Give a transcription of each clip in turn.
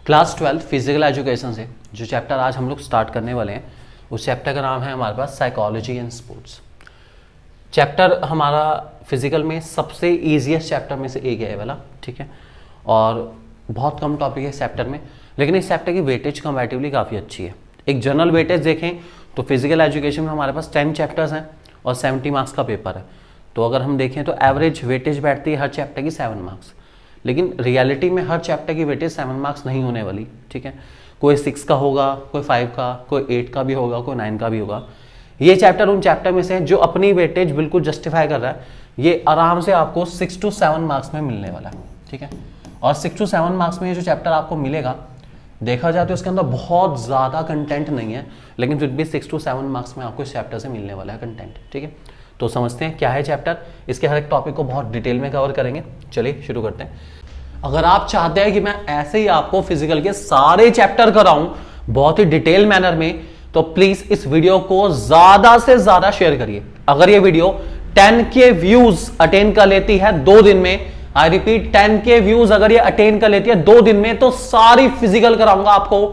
Class 12 physical education से जो chapter आज हम लोग स्टार्ट करने वाले हैं उस चैप्टर का नाम है हमारे पास साइकोलॉजी एंड स्पोर्ट्स। चैप्टर हमारा फिजिकल में सबसे ईजीएस्ट चैप्टर में से एक है वाला, ठीक है, और बहुत कम टॉपिक है इस चैप्टर में, लेकिन इस चैप्टर की वेटेज कंपैरेटिवली काफ़ी अच्छी है। एक जनरल वेटेज देखें तो फिजिकल एजुकेशन में हमारे पास 10 चैप्टर्स हैं और 70 मार्क्स का पेपर है। तो अगर हम देखें तो एवरेज वेटेज बैठती है हर चैप्टर की 7 मार्क्स, लेकिन रियलिटी में हर चैप्टर की वेटेज 7 मार्क्स नहीं होने वाली, ठीक है। कोई 6 का होगा, कोई 5 का, कोई 8 का भी होगा, कोई 9 का भी होगा। ये चैप्टर उन चैप्टर में से है जो अपनी वेटेज बिल्कुल जस्टिफाई कर रहा है। ये आराम से आपको 6 to 7 मार्क्स में मिलने वाला है, ठीक है। और 6 to 7 मार्क्स में ये जो चैप्टर आपको मिलेगा, देखा जाए तो इसके अंदर बहुत ज़्यादा कंटेंट नहीं है, लेकिन फिर भी 6 to 7 मार्क्स में आपको इस चैप्टर से मिलने वाला है कंटेंट, ठीक है। तो समझते हैं क्या है चैप्टर, इसके हर एक टॉपिक को बहुत डिटेल में कवर करेंगे। चलिए शुरू करते हैं। अगर आप चाहते हैं कि मैं ऐसे ही आपको फिजिकल के सारे चैप्टर कराऊं बहुत ही डिटेल मैनर में, तो प्लीज इस वीडियो को ज्यादा से ज्यादा शेयर करिए। अगर ये वीडियो 10K व्यूज अटेन कर लेती है 2 दिन में, आई रिपीट 10K व्यूज अगर ये अटेन कर लेती है 2 दिन में, तो सारी फिजिकल कराऊंगा आपको,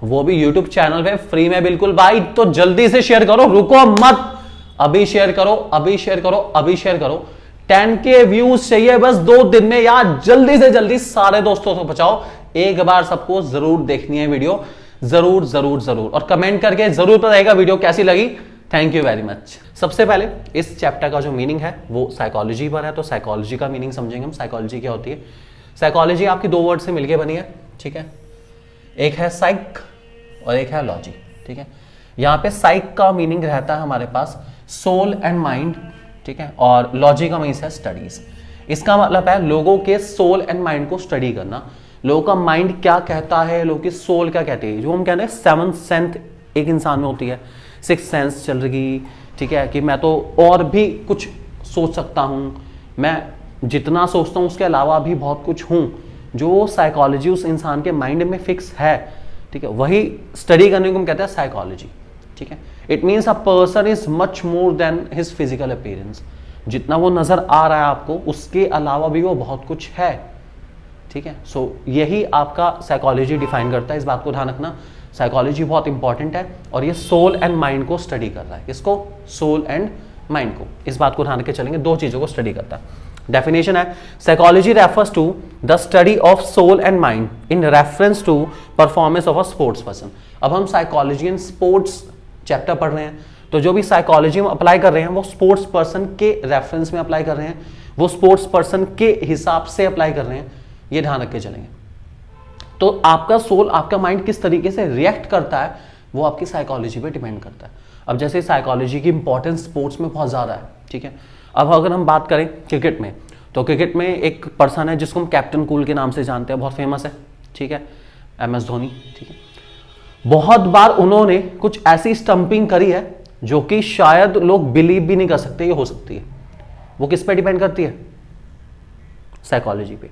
वो भी यूट्यूब चैनल पे फ्री में बिल्कुल भाई। तो जल्दी से शेयर करो, रुको मत, अभी शेयर करो, अभी शेयर करो, अभी शेयर करो। 10K व्यूज चाहिए बस 2 दिन में यार, जल्दी से जल्दी सारे दोस्तों को पहुंचाओ। एक बार सबको जरूर देखनी है वीडियो, जरूर जरूर जरूर, और कमेंट करके जरूर बताइएगा वीडियो कैसी लगी। Thank you very much. सबसे पहले इस चैप्टर का जो मीनिंग है वो साइकोलॉजी पर है, तो साइकोलॉजी का मीनिंग समझेंगे हम। साइकोलॉजी क्या होती है? साइकोलॉजी आपकी 2 वर्ड से मिलकर बनी है, ठीक है। एक है साइक और एक है लॉजी, ठीक है। यहां पे साइक का मीनिंग रहता है हमारे पास सोल एंड माइंड, ठीक है, और लॉजी का मीनिंग है स्टडीज। इसका मतलब है लोगों के सोल एंड माइंड को स्टडी करना। लोगों का माइंड क्या कहता है, लोगों की सोल क्या कहती है, जो हम कहते हैं 7th सेंस एक इंसान में होती है, 6th सेंस चल रही, ठीक है, कि मैं तो और भी कुछ सोच सकता हूं, मैं जितना सोचता हूं उसके अलावा भी बहुत कुछ हूं, जो साइकोलॉजी उस इंसान के माइंड में फिक्स है, ठीक है, वही स्टडी करने को हम कहते हैं साइकोलॉजी, ठीक है। It means a person is much more then his physical appearance. जितना वो नजर आ रहा है आपको, उसके अलावा भी वो बहुत कुछ है, ठीक है। सो यही आपका साइकोलॉजी डिफाइन करता है, इस बात को ध्यान रखना। साइकोलॉजी बहुत इंपॉर्टेंट है और ये सोल एंड माइंड को स्टडी कर रहा है। इसको सोल एंड माइंड को, इस बात को ध्यान रख के चलेंगे, 2 चीजों को स्टडी करता है। डेफिनेशन है psychology refers to the study of soul and mind in reference to performance of a sports person. अब हम साइकोलॉजी एंड स्पोर्ट्स चैप्टर पढ़ रहे हैं, तो जो भी साइकोलॉजी हम अप्लाई कर रहे हैं वो स्पोर्ट्स पर्सन के रेफरेंस में अप्लाई कर रहे हैं, वो स्पोर्ट्स पर्सन के हिसाब से अप्लाई कर रहे हैं, ये ध्यान रख के चलेंगे। तो आपका सोल, आपका माइंड किस तरीके से रिएक्ट करता है वो आपकी साइकोलॉजी पे डिपेंड करता है। अब जैसे साइकोलॉजी की इंपॉर्टेंस स्पोर्ट्स में बहुत ज़्यादा है, ठीक है। अब अगर हम बात करें क्रिकेट में, तो क्रिकेट में एक पर्सन है जिसको हम कैप्टन कूल के नाम से जानते हैं, बहुत फेमस है, ठीक है, MS धोनी, ठीक है। बहुत बार उन्होंने कुछ ऐसी स्टंपिंग करी है जो कि शायद लोग बिलीव भी नहीं कर सकते ये हो सकती है। वो किस पे डिपेंड करती है? साइकोलॉजी पे।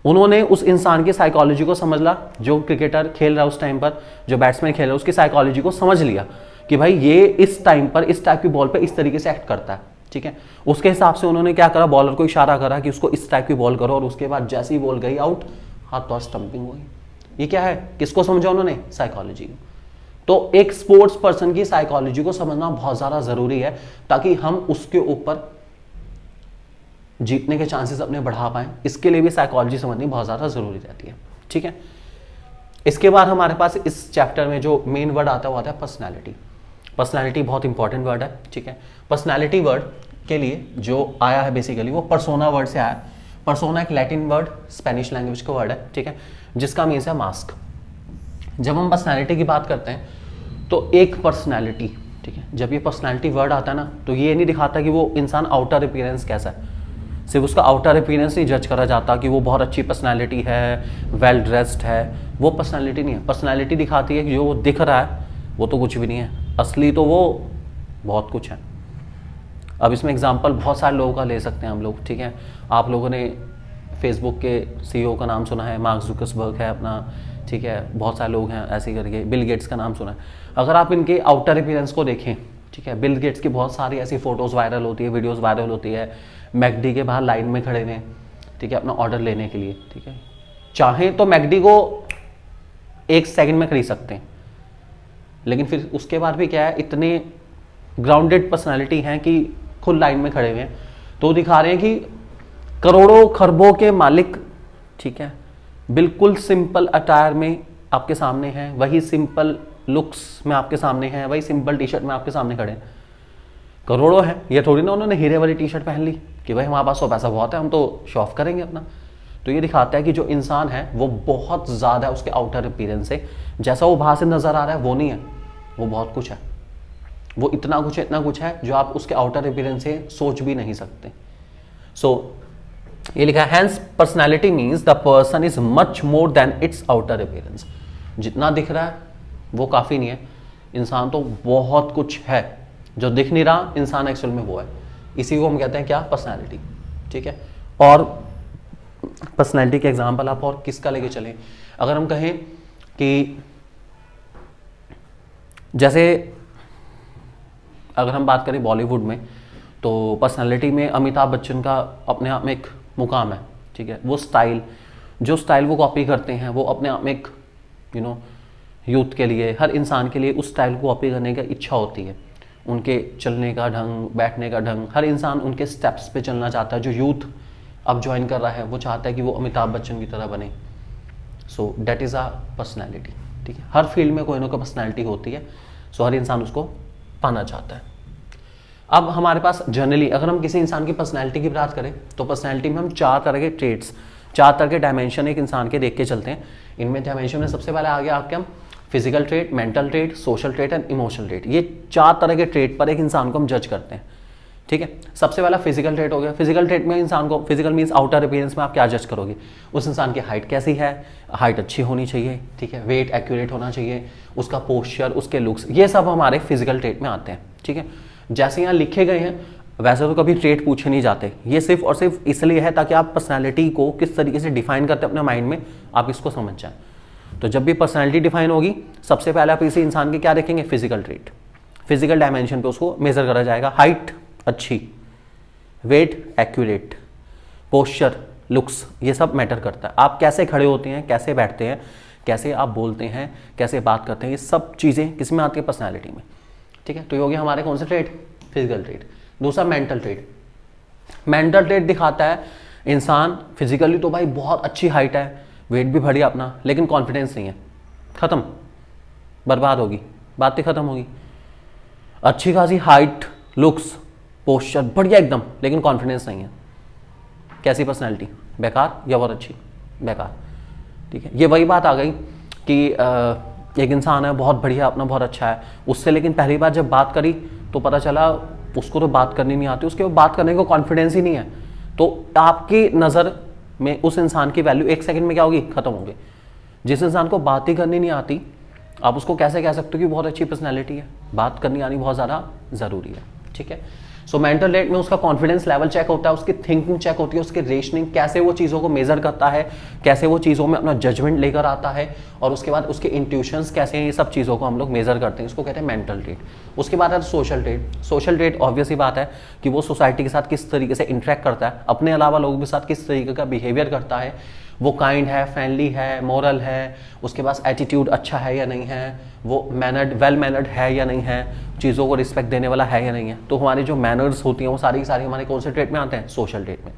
उन्होंने उस इंसान की साइकोलॉजी को समझ ला, जो क्रिकेटर खेल रहा है उस टाइम पर, जो बैट्समैन खेल रहा है उसकी साइकोलॉजी को समझ लिया कि भाई ये इस टाइम पर इस टाइप की बॉल पे इस तरीके से एक्ट करता है, ठीक है। उसके हिसाब से उन्होंने क्या करा, बॉलर को इशारा करा कि उसको इस टाइप की बॉल करो, और उसके बाद जैसे ही बॉल गई आउट, हाथ तो स्टंपिंग हो गई। ये क्या है, किसको समझा उन्होंने? साइकोलॉजी को। तो एक स्पोर्ट्स पर्सन की साइकोलॉजी को समझना बहुत ज्यादा जरूरी है, ताकि हम उसके ऊपर जीतने के चांसेस अपने बढ़ा पाएं। इसके लिए भी साइकोलॉजी समझनी बहुत ज्यादा जरूरी रहती है, ठीक है। इसके बाद हमारे पास इस चैप्टर में जो मेन वर्ड आता है वो आता है पर्सनैलिटी। पर्सनैलिटी बहुत इंपॉर्टेंट वर्ड है, ठीक है। पर्सनैलिटी वर्ड के लिए जो आया है बेसिकली वो पर्सोना वर्ड से आया। पर्सोना एक लैटिन वर्ड, स्पेनिश लैंग्वेज का वर्ड है, ठीक है, जिसका मीन्स है मास्क। जब हम पर्सनैलिटी की बात करते हैं तो एक पर्सनैलिटी, ठीक है, जब ये पर्सनैलिटी वर्ड आता है ना, तो ये नहीं दिखाता कि वो इंसान आउटर अपीयरेंस कैसा है, सिर्फ उसका आउटर अपीयरेंस नहीं जज करा जाता कि वो बहुत अच्छी पर्सनैलिटी है, वेल ड्रेस्ड है, वो पर्सनैलिटी नहीं है। पर्सनैलिटी दिखाती है कि जो वो दिख रहा है वो तो कुछ भी नहीं है, असली तो वो बहुत कुछ है। अब इसमें एग्जांपल बहुत सारे लोगों का ले सकते हैं हम लोग, ठीक है। आप लोगों ने फेसबुक के CEO का नाम सुना है, मार्क जुकरबर्ग है अपना, ठीक है, बहुत सारे लोग हैं ऐसे करके, बिल गेट्स का नाम सुना है। अगर आप इनके आउटर अपीयरेंस को देखें, ठीक है, बिल गेट्स की बहुत सारी ऐसी फोटोज़ वायरल होती है, वीडियोज़ वायरल होती है, मैकडी के बाहर लाइन में खड़े हैं, ठीक है, अपना ऑर्डर लेने के लिए, ठीक है। चाहें तो मैकडी को 1 सेकंड में खरीद सकते हैं, लेकिन फिर उसके बाद भी क्या है, इतने ग्राउंडेड पर्सनालिटी हैं कि खुद लाइन में खड़े हुए हैं, तो दिखा रहे हैं कि करोड़ों खरबों के मालिक, ठीक है, बिल्कुल सिंपल अटायर में आपके सामने हैं, वही सिंपल लुक्स में आपके सामने हैं, वही सिंपल टी शर्ट में आपके सामने खड़े हैं, करोड़ों हैं। ये थोड़ी ना उन्होंने हीरे वाली टी शर्ट पहन ली कि भाई हमारे पास तो पैसा बहुत है, हम तो शो ऑफ करेंगे अपना। तो ये दिखाता है कि जो इंसान है वो बहुत ज़्यादा उसके आउटर अपीयरेंस से, जैसा वो बाहर से नज़र आ रहा है वो नहीं है, वो बहुत कुछ है, वो इतना कुछ है, इतना कुछ है जो आप उसके आउटर अपीयरेंस से सोच भी नहीं सकते। सो ये लिखा है, hence personality means the person is much more than its outer appearance. जितना दिख रहा है वो काफ़ी नहीं है, इंसान तो बहुत कुछ है, जो दिख नहीं रहा इंसान एक्चुअल में वो है। इसी को हम कहते हैं क्या, पर्सनैलिटी, ठीक है। और पर्सनैलिटी के एग्जाम्पल आप और किसका लेके चलें, अगर हम कहें कि जैसे अगर हम बात करें बॉलीवुड में, तो पर्सनैलिटी में अमिताभ बच्चन का अपने आप में एक मुकाम है, ठीक है। वो स्टाइल, जो स्टाइल वो कॉपी करते हैं, वो अपने आप में एक यूथ के लिए, हर इंसान के लिए उस स्टाइल को कॉपी करने की इच्छा होती है। उनके चलने का ढंग, बैठने का ढंग, हर इंसान उनके स्टेप्स पे चलना चाहता है। जो यूथ अब ज्वाइन कर रहा है वो चाहता है कि वो अमिताभ बच्चन की तरह बने। सो डेट इज़ अ पर्सनैलिटी, ठीक है। हर फील्ड में कोई ना कोई पर्सनैलिटी होती है, सो हर इंसान उसको पाना चाहता है। अब हमारे पास जनरली अगर हम किसी इंसान की पर्सनैलिटी की बात करें, तो पर्सनैलिटी में हम 4 तरह के ट्रेट्स, 4 तरह के डायमेंशन एक इंसान के देख के चलते हैं। इनमें डायमेंशन में सबसे पहले आ गया आपके हम physical trait, mental trait, social trait and emotional trait. ये 4 तरह के ट्रेट पर एक इंसान को हम जज करते हैं, ठीक है। सबसे पहला फिजिकल ट्रेट हो गया। फिजिकल ट्रेट में इंसान को, फिजिकल मीन्स आउटर अपीयरेंस में आप क्या जज करोगे, उस इंसान की हाइट कैसी है, हाइट अच्छी होनी चाहिए, ठीक है, वेट एक्यूरेट होना चाहिए, उसका पोस्चर, उसके लुक्स, ये सब हमारे फिजिकल ट्रेट में आते हैं, ठीक है। जैसे यहाँ लिखे गए हैं वैसे तो कभी ट्रेट पूछे नहीं जाते, ये सिर्फ और सिर्फ इसलिए है ताकि आप पर्सनैलिटी को किस तरीके से डिफाइन करते हैं अपने माइंड में, आप इसको समझ जाएं। तो जब भी पर्सनैलिटी डिफाइन होगी, सबसे पहले आप इसी इंसान के क्या देखेंगे, फिजिकल ट्रेट, फिजिकल डायमेंशन पे उसको मेजर करा जाएगा। हाइट अच्छी, वेट एक्यूरेट, पोस्चर, लुक्स, ये सब मैटर करता है। आप कैसे खड़े होते हैं, कैसे बैठते हैं, कैसे आप बोलते हैं, कैसे बात करते हैं, ये सब चीज़ें किस में आती है, पर्सनैलिटी में, ठीक है। तो ये हो गया हमारे कौन से ट्रेट, फिजिकल ट्रेट। दूसरा मेंटल ट्रेट। मेंटल ट्रेट दिखाता है इंसान फिजिकली तो भाई बहुत अच्छी हाइट है, वेट भी बढ़िया अपना, लेकिन कॉन्फिडेंस नहीं है, खत्म, बर्बाद होगी, बात ही खत्म होगी। अच्छी खासी हाइट, लुक्स, पोस्चर बढ़िया एकदम, लेकिन कॉन्फिडेंस नहीं है, कैसी पर्सनैलिटी, बेकार या बहुत अच्छी, बेकार, ठीक है। ये वही बात आ गई कि एक इंसान है बहुत बढ़िया अपना, बहुत अच्छा है, उससे लेकिन पहली बार जब बात करी तो पता चला उसको तो बात करनी नहीं आती, उसके बात करने को कॉन्फिडेंस ही नहीं है, तो आपकी नज़र में उस इंसान की वैल्यू 1 सेकंड में क्या होगी, खत्म होगी। जिस इंसान को बात ही करनी नहीं आती, आप उसको कैसे कह सकते हो कि बहुत अच्छी पर्सनैलिटी है, बात करनी आनी बहुत ज़्यादा ज़रूरी है, ठीक है। सो मेंटल रेट में उसका कॉन्फिडेंस लेवल चेक होता है, उसकी थिंकिंग चेक होती है, उसकी रीजनिंग, कैसे वो चीज़ों को मेजर करता है, कैसे वो चीज़ों में अपना जजमेंट लेकर आता है, और उसके बाद उसके इंट्यूशंस कैसे हैं, ये सब चीज़ों को हम लोग मेजर करते हैं, इसको कहते हैं मेंटल रेट। उसके बाद है social rate. Social rate obvious ही बात है कि वो सोसाइटी के साथ किस तरीके से इंटरेक्ट करता है, अपने अलावा लोगों के साथ किस तरीके का बिहेवियर करता है, वो काइंड है, फ्रेंडली है, मोरल है, उसके पास एटीट्यूड अच्छा है या नहीं है, वो मैनर्ड, वेल मैनर्ड है या नहीं है, चीज़ों को रिस्पेक्ट देने वाला है या नहीं है। तो हमारी जो मैनर्स होती हैं वो सारी की सारी हमारे कौन से ट्रेट में आते हैं, सोशल ट्रेट में,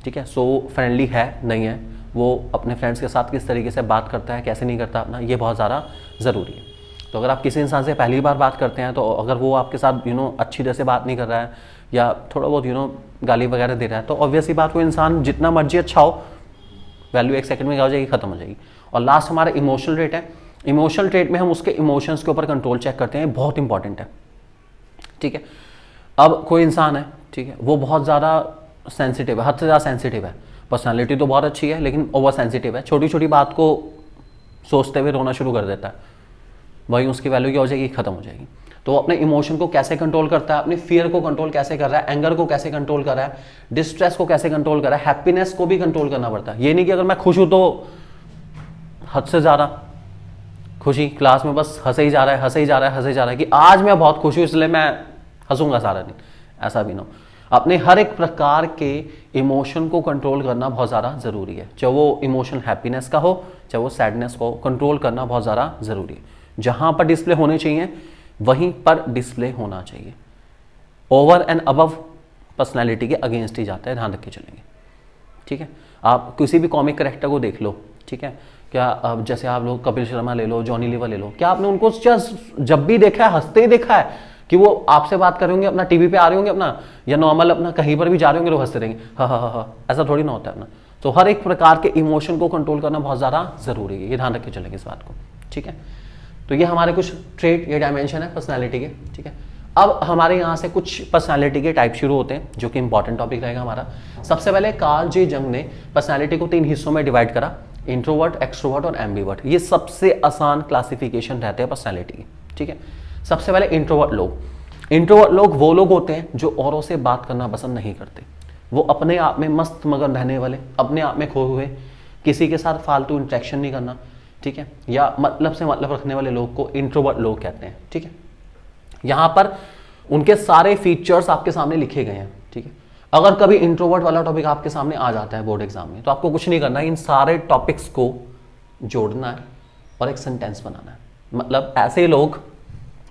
ठीक है। सो फ्रेंडली है नहीं है, वो अपने फ्रेंड्स के साथ किस तरीके से बात करता है, कैसे नहीं करता अपना, ये बहुत ज़्यादा ज़रूरी है। तो अगर आप किसी इंसान से पहली बार बात करते हैं, तो अगर वो आपके साथ अच्छी तरह से बात नहीं कर रहा है या थोड़ा बहुत गाली वगैरह दे रहा है, तो ऑब्वियसली बात, वो इंसान जितना मर्जी अच्छा हो, वैल्यू 1 सेकंड में क्या हो जाएगी, खत्म हो जाएगी। और लास्ट हमारा इमोशनल रेट है। इमोशनल रेट में हम उसके इमोशंस के ऊपर कंट्रोल चेक करते हैं, बहुत इंपॉर्टेंट है, ठीक है। अब कोई इंसान है, ठीक है, वो बहुत ज़्यादा सेंसिटिव है, हद से ज़्यादा सेंसिटिव है, पर्सनालिटी तो बहुत अच्छी है लेकिन ओवर सेंसिटिव है, छोटी छोटी बात को सोचते हुए रोना शुरू कर देता है, वही उसकी वैल्यू क्या हो जाएगी, खत्म हो जाएगी। तो अपने इमोशन को कैसे कंट्रोल करता है, अपने फियर को कंट्रोल कैसे कर रहा है, एंगर को कैसे कंट्रोल कर रहा है, डिस्ट्रेस को कैसे कंट्रोल कर रहा है, हैप्पीनेस को भी कंट्रोल करना पड़ता है। ये नहीं कि अगर मैं खुश हूं तो हद से ज़्यादा खुशी, क्लास में बस हंसे ही जा रहा है, हंसे ही जा रहा है, हंसे ही जा रहा है कि आज मैं बहुत खुश हूँ इसलिए मैं हंसूंगा सारा दिन, ऐसा भी ना हो। अपने हर एक प्रकार के इमोशन को कंट्रोल करना बहुत ज़्यादा ज़रूरी है, चाहे वो इमोशन हैप्पीनेस का हो, चाहे वो सैडनेस को कंट्रोल करना बहुत ज़्यादा ज़रूरी है। जहाँ पर डिस्प्ले होने चाहिए वहीं पर डिस्प्ले होना चाहिए। ओवर एंड अबव पर्सनैलिटी के अगेंस्ट ही जाता है, ध्यान रख के चलेंगे, ठीक है। आप किसी भी कॉमिक करेक्टर को देख लो, ठीक है, क्या अब जैसे आप लोग कपिल शर्मा ले लो, जॉनी लीवर ले लो, क्या आपने उनको जब भी देखा है हंसते ही देखा है कि वो आपसे बात कर रहे होंगे, अपना टीवी पे आ रहे होंगे अपना, या नॉर्मल अपना कहीं पर भी जा रहे होंगे, लोग हंसते रहेंगे हा हा हा, ऐसा थोड़ी ना होता है अपना। तो हर एक प्रकार के इमोशन को कंट्रोल करना बहुत ज़्यादा ज़रूरी है, ये ध्यान रख के चलेंगे इस बात को, ठीक है। तो ये हमारे कुछ ट्रेट, ये डायमेंशन है पर्सनैलिटी के, ठीक है। अब हमारे यहाँ से कुछ पर्सनालिटी के टाइप शुरू होते हैं, जो कि इंपॉर्टेंट टॉपिक रहेगा हमारा। सबसे पहले कार्ल जे जंग ने पर्सनालिटी को 3 हिस्सों में डिवाइड करा, इंट्रोवर्ट, एक्सट्रोवर्ट और एम्बीवर्ट। ये सबसे आसान क्लासिफिकेशन रहते हैं पर्सनालिटी की, ठीक है। सबसे पहले इंट्रोवर्ट लोग। इंट्रोवर्ट लोग वो लोग होते हैं जो औरों से बात करना पसंद नहीं करते, वो अपने आप में मस्त मगन रहने वाले, अपने आप में खोए हुए, किसी के साथ फालतू इंटरेक्शन नहीं करना, ठीक है, या मतलब से मतलब रखने वाले लोग को इंट्रोवर्ट लोग कहते हैं, ठीक है। यहां पर उनके सारे फीचर्स आपके सामने लिखे गए हैं, ठीक है। अगर कभी इंट्रोवर्ट वाला टॉपिक आपके सामने आ जाता है बोर्ड एग्जाम में, तो आपको कुछ नहीं करना है, इन सारे टॉपिक्स को जोड़ना है और एक सेंटेंस बनाना है। मतलब ऐसे लोग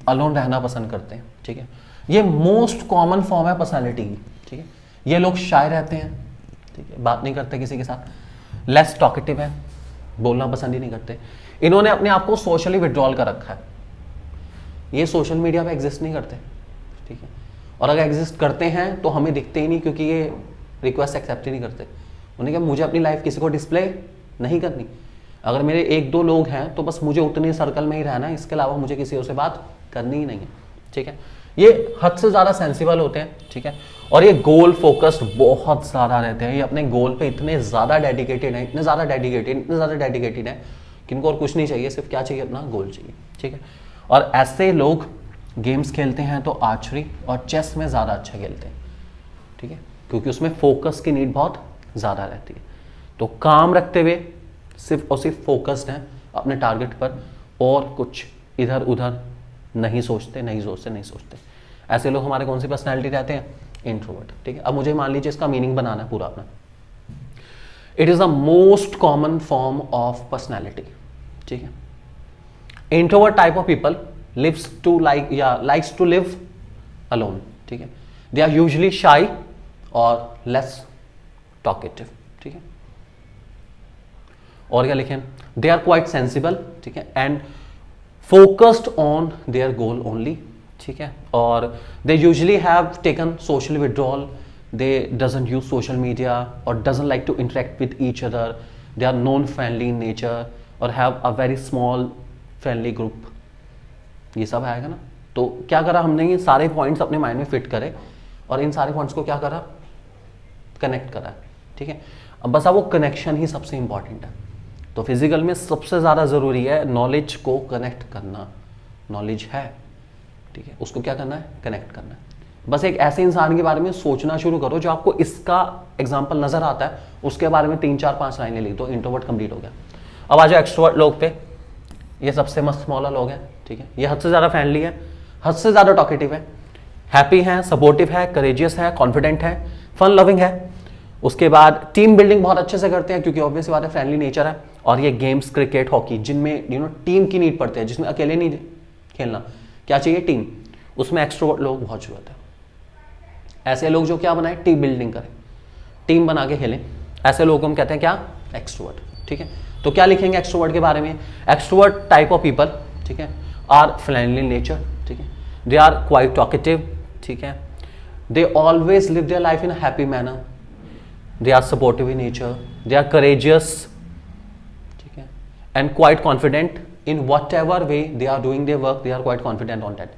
अलोन रहना पसंद करते हैं, ठीक है। ये मोस्ट कॉमन फॉर्म है पर्सनैलिटी की, ठीक है। ये लोग शाय रहते हैं, ठीक है, बात नहीं करते किसी के साथ, लेस टॉकेटिव है, बोलना पसंद ही नहीं करते। इन्होंने अपने आप को सोशली विड्रॉल कर रखा है, ये सोशल मीडिया पे एग्जिस्ट नहीं करते, ठीक है। और अगर एग्जिस्ट करते हैं तो हमें दिखते ही नहीं, क्योंकि ये रिक्वेस्ट एक्सेप्ट ही नहीं करते। उन्हें कहा मुझे अपनी लाइफ किसी को डिस्प्ले नहीं करनी, अगर मेरे 1-2 लोग हैं तो बस मुझे उतने सर्कल में ही रहना है, इसके अलावा मुझे किसी और से बात करनी ही नहीं है, ठीक है। ये हद से ज़्यादा सेंसिबल होते हैं, ठीक है। और ये गोल फोकस्ड बहुत ज़्यादा रहते हैं, ये अपने गोल पे इतने ज़्यादा डेडिकेटेड हैं, इतने ज़्यादा डेडिकेटेड हैं कि इनको और कुछ नहीं चाहिए, सिर्फ क्या चाहिए, अपना गोल चाहिए, ठीक है। और ऐसे लोग गेम्स खेलते हैं तो आर्चरी और चेस में ज़्यादा अच्छा खेलते हैं, ठीक है, क्योंकि उसमें फोकस की नीड बहुत ज़्यादा रहती है। तो काम रखते हुए सिर्फ और सिर्फ फोकस्ड हैं अपने टारगेट पर, और कुछ इधर उधर नहीं सोचते। ऐसे लोग हमारे कौन सी पर्सनैलिटी रहते हैं, इंट्रोवर्ट, ठीक है। अब मुझे मान लीजिए इसका मीनिंग बनाना है पूरा अपना। It is the most common form of personality, ठीक है। Introvert type of people likes to live alone, ठीक है। दे आर यूजली शाई और लेस टॉकेटिव, ठीक है। और क्या लिखें, दे आर क्वाइट सेंसिबल, ठीक है, and focused on their goal only, ठीक है। और they usually have taken social withdrawal, they doesn't use social media और doesn't like to interact with each other, they are non friendly in nature और have a very small friendly group. ये सब आएगा ना। तो क्या करा हमने, ये सारे पॉइंट्स अपने माइंड में फिट करे और इन सारे पॉइंट्स को क्या करा, कनेक्ट करा, ठीक है। अब बस अब वो कनेक्शन ही सबसे इंपॉर्टेंट है। तो फिजिकल में सबसे ज़्यादा ज़रूरी है नॉलेज को कनेक्ट करना। नॉलेज है, ठीक है, उसको क्या करना है, कनेक्ट करना है। बस एक ऐसे इंसान के बारे में सोचना शुरू करो जो आपको इसका एग्जाम्पल नज़र आता है, उसके बारे में 3-4-5 लाइनें लिख दो, इंट्रोवर्ट कंप्लीट हो गया। अब आ जाओ एक्सट्रोवर्ट लोग पे। ये सबसे मस्त मौला लोग हैं, ठीक है। ये हद से ज़्यादा फ्रेंडली है, हद से ज़्यादा टॉकेटिव है, हैप्पी है, सपोर्टिव है, करेजियस है, कॉन्फिडेंट है, फन लविंग है। उसके बाद टीम बिल्डिंग बहुत अच्छे से करते हैं, क्योंकि ऑब्वियस बात है फ्रेंडली नेचर है। और ये गेम्स क्रिकेट, हॉकी, जिनमें टीम की नीड पड़ते हैं, जिसमें अकेले नहीं खेलना, क्या चाहिए, टीम, उसमें एक्सट्रोवर्ट लोग बहुत जरूरत है। ऐसे लोग जो क्या बनाए, टीम बिल्डिंग करें, टीम बना के खेलें, ऐसे लोगों को हम कहते हैं क्या, एक्सट्रोवर्ट, ठीक है। तो क्या लिखेंगे एक्सट्रोवर्ट के बारे में, एक्सट्रोवर्ट टाइप ऑफ पीपल, ठीक है, आर फ्रेंडली नेचर, ठीक है, दे आर क्वाइट टॉकेटिव, ठीक है, they always live their life in a happy manner, they are supportive in nature, they are courageous, ठीक है, and quite confident in whatever way they are doing their work, they are quite confident on that,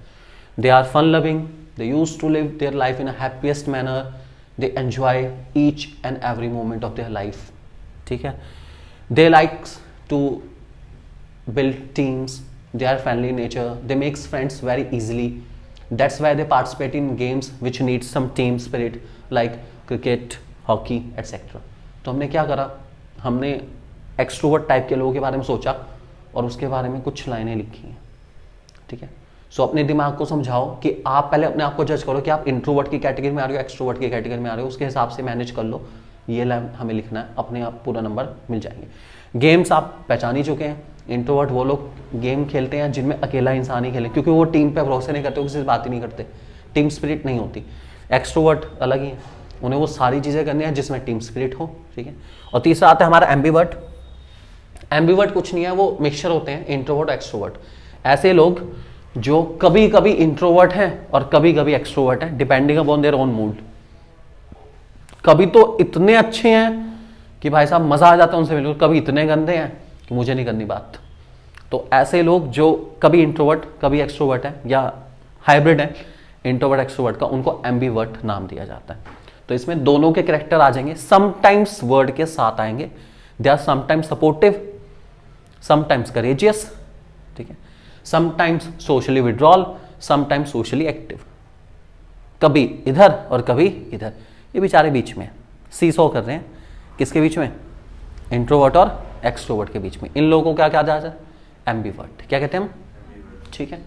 they are fun loving, they used to live their life in a happiest manner, they enjoy each and every moment of their life, ठीक है, they like to build teams, they are friendly in nature, they makes friends very easily, that's why they participate in games which need some team spirit like cricket, hockey, etc. तो हमने क्या करा, हमने extrovert type के लोगों के बारे में सोचा और उसके बारे में कुछ लाइनें लिखी हैं, ठीक है। सो अपने दिमाग को समझाओ कि आप पहले अपने आप को जज करो कि आप इंट्रोवर्ट की कैटेगरी में आ रहे हो, एक्सट्रोवर्ट की कैटेगरी में आ रहे हो, उसके हिसाब से मैनेज कर लो। ये लाइन हमें लिखना है, अपने आप पूरा नंबर मिल जाएंगे। गेम्स आप पहचान ही चुके हैं, इंट्रोवर्ट वो लोग गेम खेलते हैं जिनमें अकेला इंसान ही खेले, क्योंकि वो टीम पे भरोसे नहीं करते, वो किसी से बात ही नहीं करते, टीम स्पिरिट नहीं होती। एक्सट्रोवर्ट अलग ही है, उन्हें वो सारी चीज़ें करनी है जिसमें टीम स्पिरिट हो, ठीक है। और तीसरा आता है हमारा एम्बीवर्ट। एम्बीवर्ट कुछ नहीं है, वो मिक्सचर होते हैं इंट्रोवर्ट एक्सट्रोवर्ट। ऐसे लोग जो कभी कभी इंट्रोवर्ट हैं और कभी कभी एक्सट्रोवर्ट हैं, depending upon their own mood. कभी तो इतने अच्छे हैं कि भाई साहब मजा आ जाता है उनसे मिलकर, कभी इतने गंदे हैं कि मुझे नहीं करनी बात। तो ऐसे लोग जो कभी इंट्रोवर्ट कभी एक्सट्रोवर्ट है या हाइब्रिड है इंट्रोवर्ट एक्सट्रोवर्ट का, उनको एम्बीवर्ट नाम दिया जाता है। तो इसमें दोनों के कैरेक्टर आ जाएंगे, समटाइम्स वर्ड के साथ आएंगे। They are sometimes supportive, sometimes courageous, ठीक है, sometimes socially withdrawal, sometimes socially active. कभी इधर और कभी इधर, ये बेचारे बीच में सीसो कर रहे हैं। किसके बीच में? इंट्रोवर्ट और एक्सट्रोवर्ट के बीच में। इन लोगों को क्या कहा जाता है? एम्बीवर्ट। क्या कहते हैं हम? ठीक है।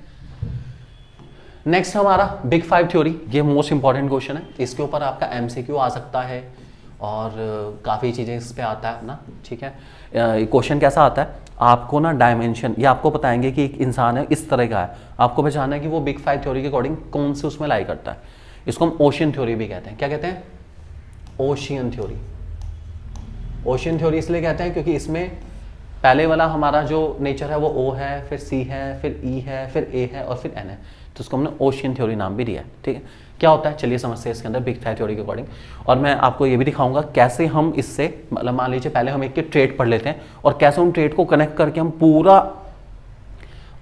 नेक्स्ट हमारा बिग फाइव थ्योरी। ये मोस्ट इंपॉर्टेंट क्वेश्चन है, इसके ऊपर आपका एमसीक्यू आ सकता है और काफ़ी चीज़ें इस पे आता है ना, ठीक है। क्वेश्चन कैसा आता है, आपको ना डायमेंशन, ये आपको बताएंगे कि एक इंसान है इस तरह का है, आपको पहचानना है कि वो बिग फाइव थ्योरी के अकॉर्डिंग कौन से उसमें लाई करता है। इसको हम ओशियन थ्योरी भी कहते हैं। क्या कहते हैं? Ocean theory. ओशियन थ्योरी इसलिए कहते हैं क्योंकि इसमें पहले वाला हमारा जो नेचर है वो ओ है, फिर सी है, फिर ई है, फिर ए है और फिर एन है, तो उसको हमने ओशियन थ्योरी नाम भी दिया है, ठीक है। क्या होता है चलिए समझते हैं इसके अंदर बिग फाइव थ्योरी के अकॉर्डिंग। और मैं आपको ये भी दिखाऊंगा कैसे हम इससे, मतलब मान लीजिए पहले हम एक के ट्रेड पढ़ लेते हैं और कैसे उन ट्रेड को कनेक्ट करके हम पूरा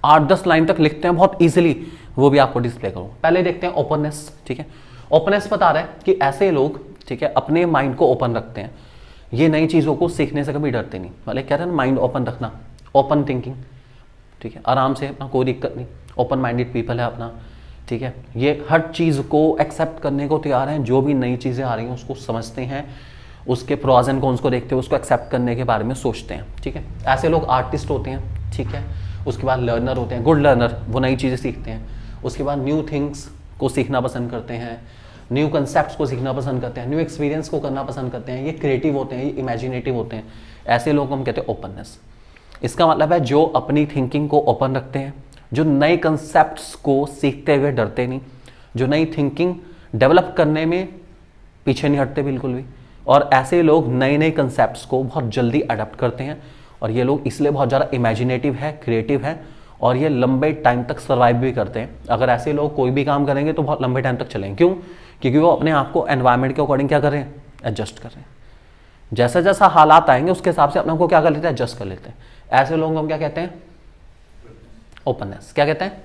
8-10 लाइन तक लिखते हैं बहुत ईजिली, वो भी आपको डिस्प्ले करूँ। पहले देखते हैं ओपननेस, ठीक है। ओपननेस बता रहा है कि ऐसे लोग, ठीक है, अपने माइंड को ओपन रखते हैं, ये नई चीज़ों को सीखने से कभी डरते नहीं। मतलब क्या है ना, माइंड ओपन रखना, ओपन थिंकिंग, ठीक है, आराम से अपना, कोई दिक्कत नहीं, ओपन माइंडेड पीपल है अपना, ठीक है। ये हर चीज़ को एक्सेप्ट करने को तैयार हैं, जो भी नई चीज़ें आ रही हैं उसको समझते हैं, उसके प्रॉज एंड कॉन्स को देखते हैं, उसको एक्सेप्ट करने के बारे में सोचते हैं, ठीक है। ऐसे लोग आर्टिस्ट होते हैं, ठीक है। उसके बाद लर्नर होते हैं, गुड लर्नर, वो नई चीज़ें सीखते हैं। उसके बाद न्यू थिंग्स को सीखना पसंद करते हैं, न्यू कंसेप्ट्स को सीखना पसंद करते हैं, न्यू एक्सपीरियंस को करना पसंद करते हैं। ये क्रिएटिव होते हैं, ये इमेजिनेटिव होते हैं। ऐसे लोग हम कहते हैं ओपननेस। इसका मतलब है जो अपनी थिंकिंग को ओपन रखते हैं, जो नए कंसेप्ट्स को सीखते हुए डरते नहीं, जो नई थिंकिंग डेवलप करने में पीछे नहीं हटते बिल्कुल भी। और ऐसे लोग नए नए कंसेप्ट्स को बहुत जल्दी अडॉप्ट करते हैं और ये लोग इसलिए बहुत ज़्यादा इमेजिनेटिव है, क्रिएटिव है और ये लंबे टाइम तक सर्वाइव भी करते हैं। अगर ऐसे लोग कोई भी काम करेंगे तो बहुत लंबे टाइम तक चलेंगे। क्यों? क्योंकि वो अपने आप को एनवायरनमेंट के अकॉर्डिंग क्या कर रहे हैं? एडजस्ट कर रहे हैं। जैसा जैसा हालात आएंगे उसके हिसाब से अपने को क्या कर लेते हैं? एडजस्ट कर लेते हैं। ऐसे लोगों को हम क्या कहते हैं? ओपननेस। क्या कहते हैं?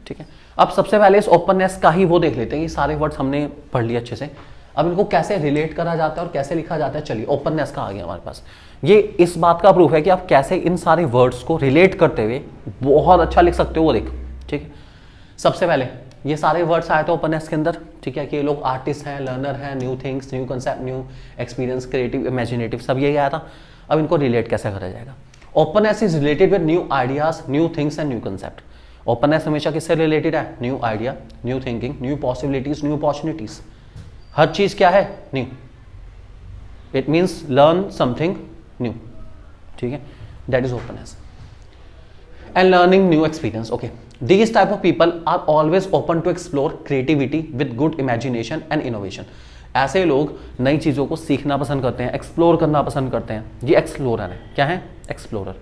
ठीक है। अब सबसे पहले इस ओपननेस का ही वो देख लेते हैं। ये सारे वर्ड्स हमने पढ़ लिए अच्छे से, अब इनको कैसे रिलेट करा जाता है और कैसे लिखा जाता है। चलिए ओपननेस का आ गया हमारे पास। ये इस बात का प्रूफ है कि आप कैसे इन सारे वर्ड्स को रिलेट करते हुए बहुत अच्छा लिख सकते हो, वो देखो, ठीक है। सबसे पहले ये सारे वर्ड्स आए थे ओपननेस के अंदर, ठीक है, कि ये लोग आर्टिस्ट हैं, लर्नर हैं, new things, new concept, new experience, creative, imaginative, सब यही आया था। अब इनको रिलेट कैसे करा जाएगा? Openness is related with new ideas, new things and new concept. Openness हमेशा किससे रिलेटेड है? New idea, new thinking, new possibilities, new opportunities. हर चीज क्या है? New. It means learn something new, ठीक है, that is openness. And learning new experience. Okay, these type of people are always open to explore creativity with good imagination and innovation। ऐसे लोग नई चीज़ों को सीखना पसंद करते हैं, एक्सप्लोर करना पसंद करते हैं। ये एक्सप्लोरर है। क्या है? एक्सप्लोरर।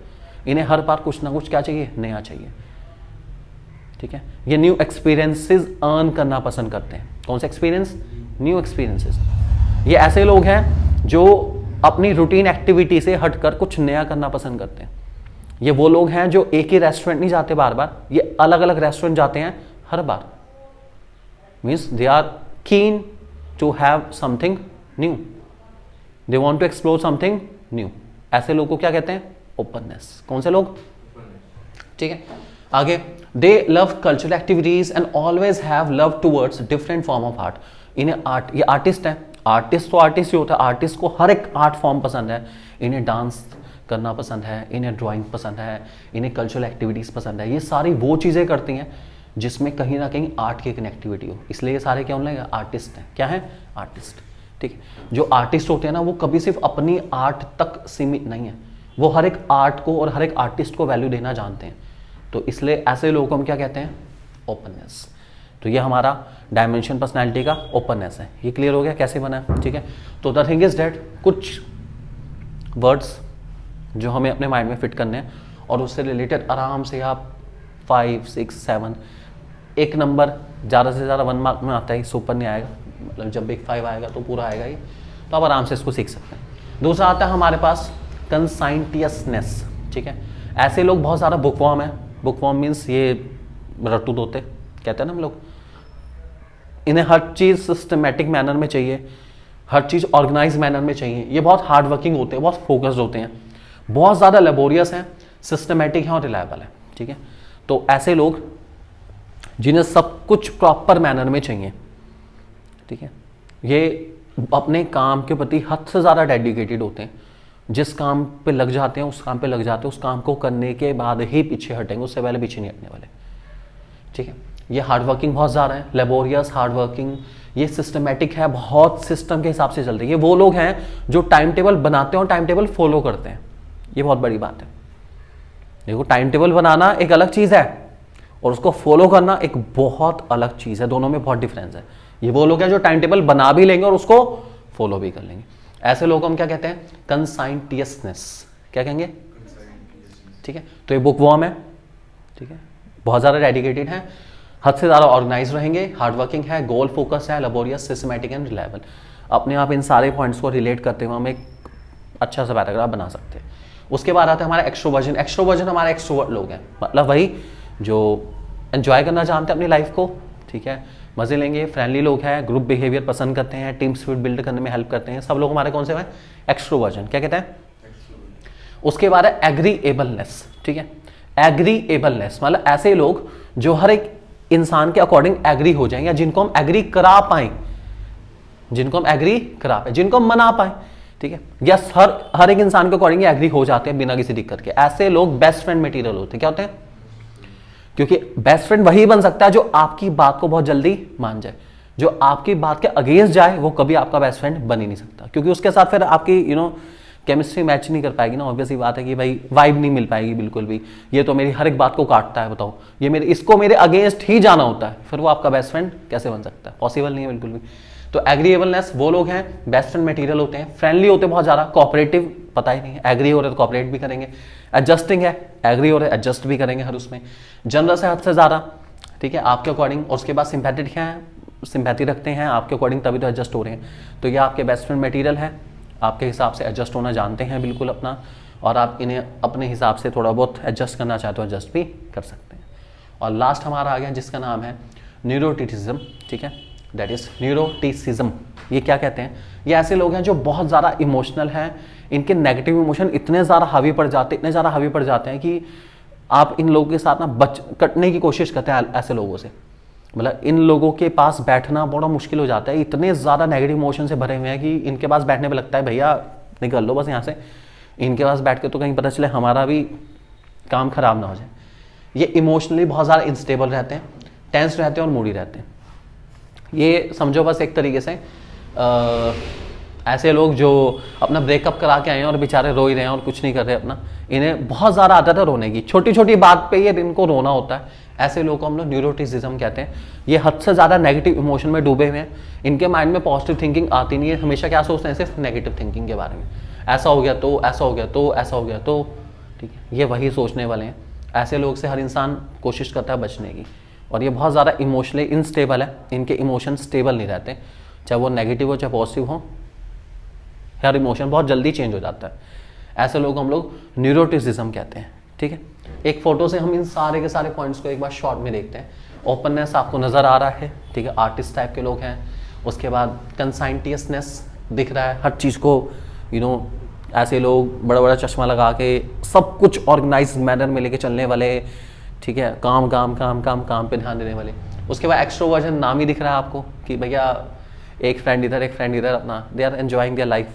इन्हें हर बार कुछ ना कुछ क्या चाहिए? नया चाहिए, ठीक है। ये न्यू एक्सपीरियंसेस अर्न करना पसंद करते हैं। कौन से एक्सपीरियंस? New experiences. ये ऐसे लोग हैं जो अपनी रूटीन एक्टिविटी से हटकर कुछ नया करना पसंद करते हैं। ये वो लोग हैं जो एक ही रेस्टोरेंट नहीं जाते बार बार, ये अलग अलग रेस्टोरेंट जाते हैं हर बार। Means they are keen to have something new, they want to explore something new. ऐसे लोग को क्या कहते हैं? ओपननेस। कौन से लोग? ठीक है, आगे। दे love cultural activities and always have love towards different form of art. इन्हें आर्ट, ये आर्टिस्ट है, आर्टिस्ट तो आर्टिस्ट ही होता है, आर्टिस्ट को हर एक आर्ट फॉर्म पसंद है। इन्हें डांस करना पसंद है, इन्हें ड्राइंग पसंद है, इन्हें कल्चरल एक्टिविटीज़ पसंद है। ये सारी वो चीज़ें करती हैं जिसमें कहीं ना कहीं आर्ट की कनेक्टिविटी हो, इसलिए ये सारे क्या होने लगे? आर्टिस्ट हैं। क्या है? आर्टिस्ट, ठीक है। जो आर्टिस्ट होते हैं ना, वो कभी सिर्फ अपनी आर्ट तक सीमित नहीं है, वो हर एक आर्ट को और हर एक आर्टिस्ट को वैल्यू देना जानते हैं। तो इसलिए ऐसे लोगों को हम क्या कहते हैं, ओपननेस। तो ये हमारा डायमेंशन पर्सनैलिटी का ओपननेस है। ये क्लियर हो गया कैसे बना है, ठीक है। तो द थिंग इज डेट कुछ वर्ड्स जो हमें अपने माइंड में फिट करने हैं और उससे रिलेटेड आराम से आप 5, 6, 7 एक नंबर ज़्यादा से ज़्यादा 1 मार्क में आता है, इससे ऊपर नहीं आएगा, मतलब जब एक 5 आएगा तो पूरा आएगा ही, तो आप आराम से इसको सीख सकते हैं। दूसरा आता है हमारे पास कंसाइंटियसनेस, ठीक है। ऐसे लोग बहुत सारा बुकवॉर्म है। बुकवॉर्म मीन्स ये रट्टू तोते कहते हैं ना हम लोग। इन्हें हर चीज़ सिस्टमेटिक मैनर में चाहिए, हर चीज़ ऑर्गेनाइज मैनर में चाहिए। ये बहुत हार्ड वर्किंग होते हैं, बहुत फोकस्ड होते हैं, बहुत ज़्यादा लेबोरियस हैं, सिस्टमेटिक हैं और रिलायबल है, ठीक है। तो ऐसे लोग जिन्हें सब कुछ प्रॉपर मैनर में चाहिए, ठीक है, ये अपने काम के प्रति हद से ज़्यादा डेडिकेटेड होते हैं। जिस काम पे लग जाते हैं उस काम पे लग जाते हैं, उस काम को करने के बाद ही पीछे हटेंगे, उससे पहले पीछे नहीं हटने वाले, ठीक है। ये हार्ड वर्किंग बहुत ज़्यादा है, लेबोरियस, हार्ड वर्किंग, ये सिस्टमेटिक है, बहुत सिस्टम के हिसाब से चलते हैं। ये वो लोग हैं जो टाइम टेबल बनाते हैं और टाइम टेबल फॉलो करते हैं। ये बहुत बड़ी बात है। देखो, टाइम टेबल बनाना एक अलग चीज़ है और उसको फॉलो करना एक बहुत अलग चीज़ है, दोनों में बहुत डिफरेंस है। ये वो लोग हैं जो टाइम टेबल बना भी लेंगे और उसको फॉलो भी कर लेंगे। ऐसे लोग हम क्या कहते हैं, कंसाइंटियसनेस, क्या कहेंगे, ठीक है। तो ये बुकवॉर्म है, ठीक है, बहुत ज़्यादा डेडिकेटेड है, हद से ज़्यादा ऑर्गेनाइज रहेंगे, हार्ड वर्किंग है, गोल फोकस है, लेबोरियस, सिस्टमैटिक एंड रिलायबल। अपने आप इन सारे पॉइंट्स को रिलेट करते हुए हम एक अच्छा सा पैराग्राफ बना सकते हैं। उसके बाद आता है हमारा एक्सट्रोवर्जन। एक्सट्रोवर्जन हमारे एक्सट्रोवर्ट लोग हैं, मतलब वही जो एंजॉय करना जानते हैं अपनी लाइफ को, ठीक है, मजे लेंगे, फ्रेंडली लोग हैं, ग्रुप बिहेवियर पसंद करते हैं, टीम स्पिरिट बिल्ड करने में हेल्प करते हैं। सब लोग हमारे कौन से हैं, एक्सट्रोवर्जन, क्या कहते हैं। उसके बाद है एग्रीएबलनेस, ठीक है। एग्रीएबलनेस मतलब ऐसे लोग जो हर एक इंसान के अकॉर्डिंग एग्री हो जाएं, या जिनको हम एग्री करा पाए, जिनको हम एग्री करा पाए, जिनको हम मना पाए, ठीक है। यस, हर एक इंसान के अकॉर्डिंग एग्री हो जाते हैं बिना किसी दिक्कत के। ऐसे लोग बेस्ट फ्रेंड मटेरियल होते हैं। क्या होते हैं, क्योंकि बेस्ट फ्रेंड वही बन सकता है जो आपकी बात को बहुत जल्दी मान जाए। जो आपकी बात के अगेंस्ट जाए वो कभी आपका बेस्ट फ्रेंड बन ही नहीं सकता, क्योंकि उसके साथ फिर आपकी केमिस्ट्री मैच नहीं कर पाएगी ना। ऑब्वियस ही बात है कि भाई वाइब नहीं मिल पाएगी बिल्कुल भी। ये तो मेरी हर एक बात को काटता है, बताओ, ये इसको मेरे अगेंस्ट ही जाना होता है, फिर वो आपका बेस्ट फ्रेंड कैसे बन सकता है, पॉसिबल नहीं है बिल्कुल भी। तो एग्रीएबलनेस वो लोग हैं, बेस्ट फ्रेंड मटेरियल होते हैं, फ्रेंडली होते हैं बहुत ज़्यादा, कोऑपरेटिव पता ही नहीं है, एग्री हो रहे तो कोऑपरेट भी करेंगे, एडजस्टिंग है, एग्री हो रहे एडजस्ट भी करेंगे हर उसमें, जनरस है हद से ज़्यादा, ठीक है, आपके अकॉर्डिंग। और उसके बाद सिंपैथेटिक हैं, सिंपैथी रखते हैं आपके अकॉर्डिंग, तभी तो एडजस्ट हो रहे हैं। तो ये आपके बेस्ट फ्रेंड मटेरियल है, आपके हिसाब से एडजस्ट होना जानते हैं बिल्कुल अपना, और आप इन्हें अपने हिसाब से थोड़ा बहुत एडजस्ट करना चाहते हो एडजस्ट भी कर सकते हैं। और लास्ट हमारा आ गया जिसका नाम है न्यूरोटिसिज्म, ठीक है, दैट इज न्यूरोटिसिज्म। ये क्या कहते हैं, ये ऐसे लोग हैं जो बहुत ज़्यादा इमोशनल हैं, इनके नेगेटिव इमोशन इतने ज़्यादा हावी पड़ जाते, इतने ज़्यादा हावी पड़ जाते हैं कि आप इन लोगों के साथ ना कटने की कोशिश करते हैं ऐसे लोगों से। मतलब इन लोगों के पास बैठना बड़ा मुश्किल हो जाता है, इतने ज़्यादा नेगेटिव इमोशन से भरे हुए हैं कि इनके पास बैठने पे लगता है भैया निकल लो बस यहाँ से, इनके पास बैठ के तो कहीं पता चले हमारा भी काम खराब ना हो जाए। ये इमोशनली बहुत ज़्यादा इंस्टेबल रहते हैं, टेंस रहते हैं और मूडी रहते हैं। ये समझो बस एक तरीके से ऐसे लोग जो अपना ब्रेकअप करा के आए हैं और बेचारे रो ही रहे हैं और कुछ नहीं कर रहे अपना, इन्हें बहुत ज़्यादा आदत है रोने की, छोटी छोटी बात पे ये इनको रोना होता है। ऐसे लोगों को हम लोग न्यूरोटिसिज्म कहते हैं। ये हद से ज़्यादा नेगेटिव इमोशन में डूबे हुए हैं, इनके माइंड में पॉजिटिव थिंकिंग आती नहीं है, हमेशा क्या सोचते हैं, सिर्फ नेगेटिव थिंकिंग के बारे में, ऐसा हो गया तो, ऐसा हो गया तो, ऐसा हो गया तो, ठीक है, ये वही सोचने वाले हैं। ऐसे लोग से हर इंसान कोशिश करता है बचने की, और ये बहुत ज़्यादा इमोशनली इनस्टेबल है, इनके इमोशन स्टेबल नहीं रहते, चाहे वो नेगेटिव हो चाहे पॉजिटिव हो, हर इमोशन बहुत जल्दी चेंज हो जाता है। ऐसे लोग हम लोग न्यूरोटिसिज्म कहते हैं, ठीक है। एक फोटो से हम इन सारे के सारे पॉइंट्स को एक बार शॉर्ट में देखते हैं। ओपननेस आपको नज़र आ रहा है, ठीक है, आर्टिस्ट टाइप के लोग हैं। उसके बाद कंसाइंटियसनेस दिख रहा है, हर चीज़ को ऐसे लोग बड़ा बड़ा चश्मा लगा के सब कुछ ऑर्गेनाइज मैनर में लेके चलने वाले, ठीक है, काम काम काम काम काम पे ध्यान देने वाले। उसके बाद एक्सट्रोवर्जन, नाम ही दिख रहा है आपको कि भैया एक फ्रेंड इधर एक फ्रेंड इधर, अपना they are enjoying their life,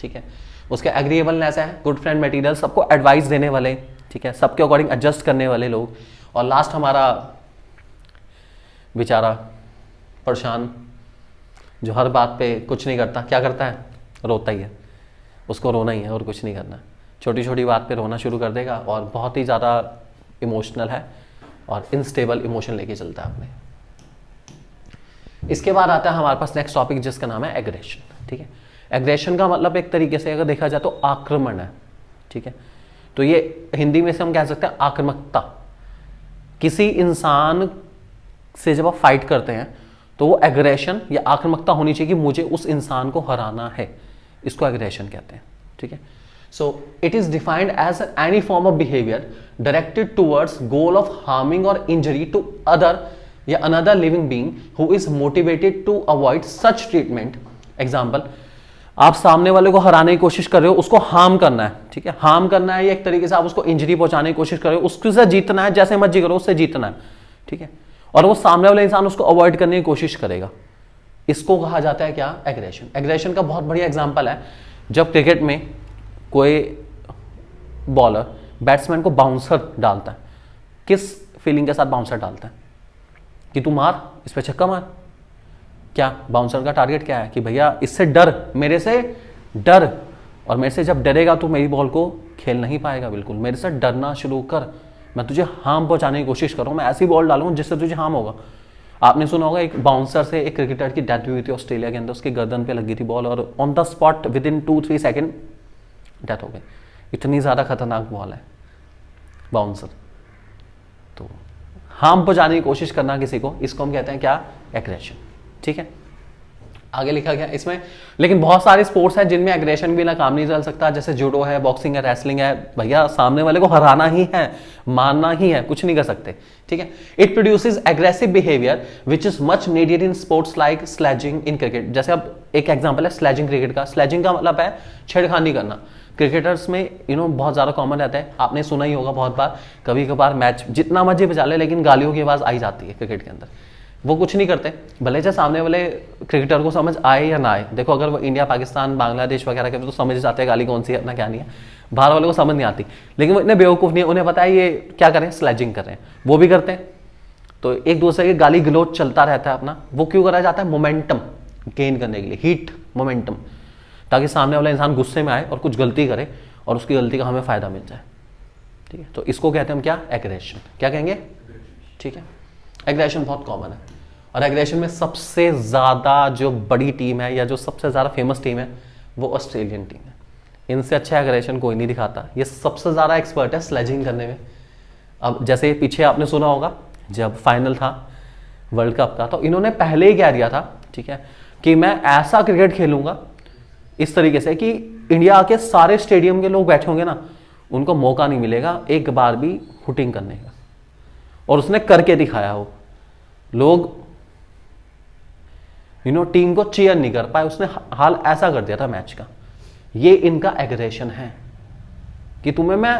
ठीक है। उसका एग्रीएबलनेस है, गुड फ्रेंड मटेरियल, सबको एडवाइस देने वाले, ठीक है, सबके अकॉर्डिंग एडजस्ट करने वाले लोग। और लास्ट हमारा बेचारा परेशान, जो हर बात पे कुछ नहीं करता, क्या करता है, रोता ही है, उसको रोना ही है और कुछ नहीं करना, छोटी छोटी बात पे रोना शुरू कर देगा और बहुत ही ज़्यादा इमोशनल है और इनस्टेबल इमोशन लेके चलता है अपने। इसके बाद आता है हमारे पास नेक्स्ट टॉपिक जिसका नाम है एग्रेशन। ठीक है, एग्रेशन का मतलब एक तरीके से अगर देखा जाए तो आक्रमण है। ठीक है, तो ये हिंदी में से हम कह सकते हैं आक्रामकता। किसी इंसान से जब आप फाइट करते हैं तो वो एग्रेशन या आक्रामकता होनी चाहिए कि मुझे उस इंसान को हराना है, इसको एग्रेशन कहते हैं। ठीक है, so it is defined as any form of behaviour directed towards goal of harming और इंजरी टू अदर या another living being who is motivated to avoid such treatment. Example, आप सामने वाले को हराने की कोशिश कर रहे हो, उसको हार्म करना है। ठीक है, हार्म करना है या एक तरीके से आप उसको इंजरी पहुंचाने की कोशिश कर रहे हो, उससे जीतना है, जैसे मर्जी करो उससे जीतना है। ठीक है, और वो सामने वाला इंसान उसको अवॉइड करने की कोशिश करेगा, इसको कहा जाता है क्या? एग्रेशन। एग्रेशन का बहुत बढ़िया एग्जांपल है जब क्रिकेट में कोई बॉलर बैट्समैन को बाउंसर डालता है। किस फीलिंग के साथ बाउंसर डालता है? कि तू मार, इस पे छक्का मार। क्या बाउंसर का टारगेट क्या है? कि भैया इससे डर, मेरे से डर, और मेरे से जब डरेगा तो मेरी बॉल को खेल नहीं पाएगा। बिल्कुल मेरे से डरना शुरू कर, मैं तुझे हार्म पहुंचाने की कोशिश कर रहा हूं, मैं ऐसी बॉल डालूंगा जिससे तुझे हार्म होगा। आपने सुना होगा एक बाउंसर से एक क्रिकेटर की डेथ हुई थी ऑस्ट्रेलिया के अंदर, उसकी गर्दन पे लगी थी बॉल और on the spot with in 2-3 second death हो गई। इतनी ज़्यादा खतरनाक बॉल है बाउंसर। तो हार्म पहुंचाने की कोशिश करना किसी को, इसको हम कहते हैं क्या? एग्रेशन। ठीक है, आगे लिखा गया इसमें। लेकिन बहुत सारे स्पोर्ट्स हैं जिनमें एग्रेशन भी ना काम नहीं चल सकता, जैसे जूडो है, बॉक्सिंग है, रेसलिंग है। भैया सामने वाले को हराना ही है, मारना ही है, कुछ नहीं कर सकते। ठीक है, it produces aggressive behaviour which is much needed in sports like sledging in cricket. जैसे अब एक एग्जांपल है स्लेजिंग क्रिकेट का। स्लेजिंग का मतलब है छेड़खानी करना। क्रिकेटर्स में बहुत ज़्यादा कॉमन रहता है, आपने सुना ही होगा बहुत बार। कभी कभार मैच जितना मर्जी बचा ले लेकिन गालियों की आवाज़ आई जाती है क्रिकेट के अंदर। वो कुछ नहीं करते, भले चाहे सामने वाले क्रिकेटर को समझ आए या ना आए। देखो अगर वो इंडिया, पाकिस्तान, बांग्लादेश वगैरह के तो समझ जाते हैं गाली कौन सी है, अपना क्या नहीं है। बाहर वाले को समझ नहीं आती, लेकिन वो इतने बेवकूफ़ नहीं है, उन्हें पता है ये क्या करें, स्लेजिंग कर रहे हैं। वो भी करते हैं, तो एक दूसरे की गाली गलोच चलता रहता है अपना। वो क्यों कराया जाता है? मोमेंटम गेन करने के लिए, हीट मोमेंटम, ताकि सामने वाला इंसान गुस्से में आए और कुछ गलती करे और उसकी गलती का हमें फ़ायदा मिल जाए। ठीक है, तो इसको कहते हैं हम क्या? एग्रेशन। क्या कहेंगे? ठीक है, एग्रेशन बहुत कॉमन है। और एग्रेशन में सबसे ज़्यादा जो बड़ी टीम है या जो सबसे ज़्यादा फेमस टीम है वो ऑस्ट्रेलियन टीम है। इनसे अच्छा एग्रेशन कोई नहीं दिखाता। ये सबसे ज़्यादा एक्सपर्ट है स्लेजिंग करने में। अब जैसे पीछे आपने सुना होगा जब फाइनल था वर्ल्ड कप का, तो इन्होंने पहले ही कह दिया था, ठीक है, कि मैं ऐसा क्रिकेट खेलूंगा इस तरीके से कि इंडिया के सारे स्टेडियम के लोग बैठे होंगे ना, उनको मौका नहीं मिलेगा एक बार भी हुटिंग करने का। और उसने करके दिखाया। वो लोग टीम को चीयर नहीं कर पाए, उसने हाल ऐसा कर दिया था मैच का। ये इनका एग्रेशन है कि तुम्हें मैं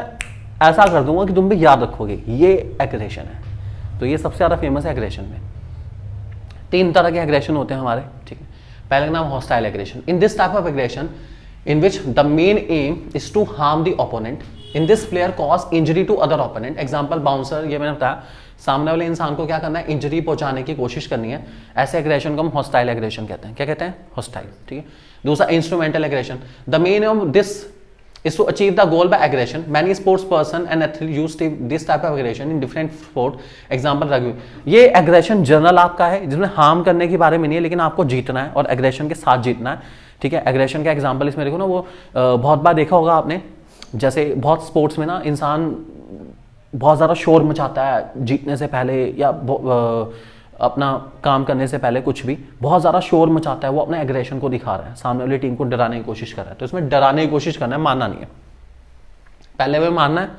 ऐसा कर दूंगा कि तुम भी याद रखोगे। ये एग्रेशन है। तो ये सबसे ज़्यादा फेमस है एग्रेशन में। 3 तरह के एग्रेशन होते हैं हमारे। ठीक है, पहले का नाम hostile aggression. In this type of aggression in which the main aim is to harm the opponent. In this player cause injury to other opponent. Example bouncer, ये मैंने बताया, सामने वाले इंसान को क्या करना है? इंजरी पहुंचाने की कोशिश करनी है। ऐसे एग्रेशन को हम हॉस्टाइल एग्रेशन कहते हैं। क्या कहते हैं? हॉस्टाइल। ठीक है, दूसरा instrumental aggression. The main of this is to achieve the goal by aggression. Many sports person and athletes use this type of aggression in different sport. Example rugby. ये aggression general आपका है जिसमें harm करने के बारे में नहीं है, लेकिन आपको जीतना है और एग्रेशन के साथ जीतना है। ठीक है, एग्रेशन का एग्जांपल इसमें देखो ना, वो बहुत बार देखा होगा आपने, जैसे बहुत स्पोर्ट्स में ना इंसान बहुत ज़्यादा शोर मचाता है जीतने से पहले या अपना काम करने से पहले, कुछ भी बहुत ज़्यादा शोर मचाता है। वो अपने एग्रेशन को दिखा रहा है, सामने वाली टीम को डराने की कोशिश कर रहा है। तो इसमें डराने की कोशिश करना है, मारना नहीं है। पहले में मारना है,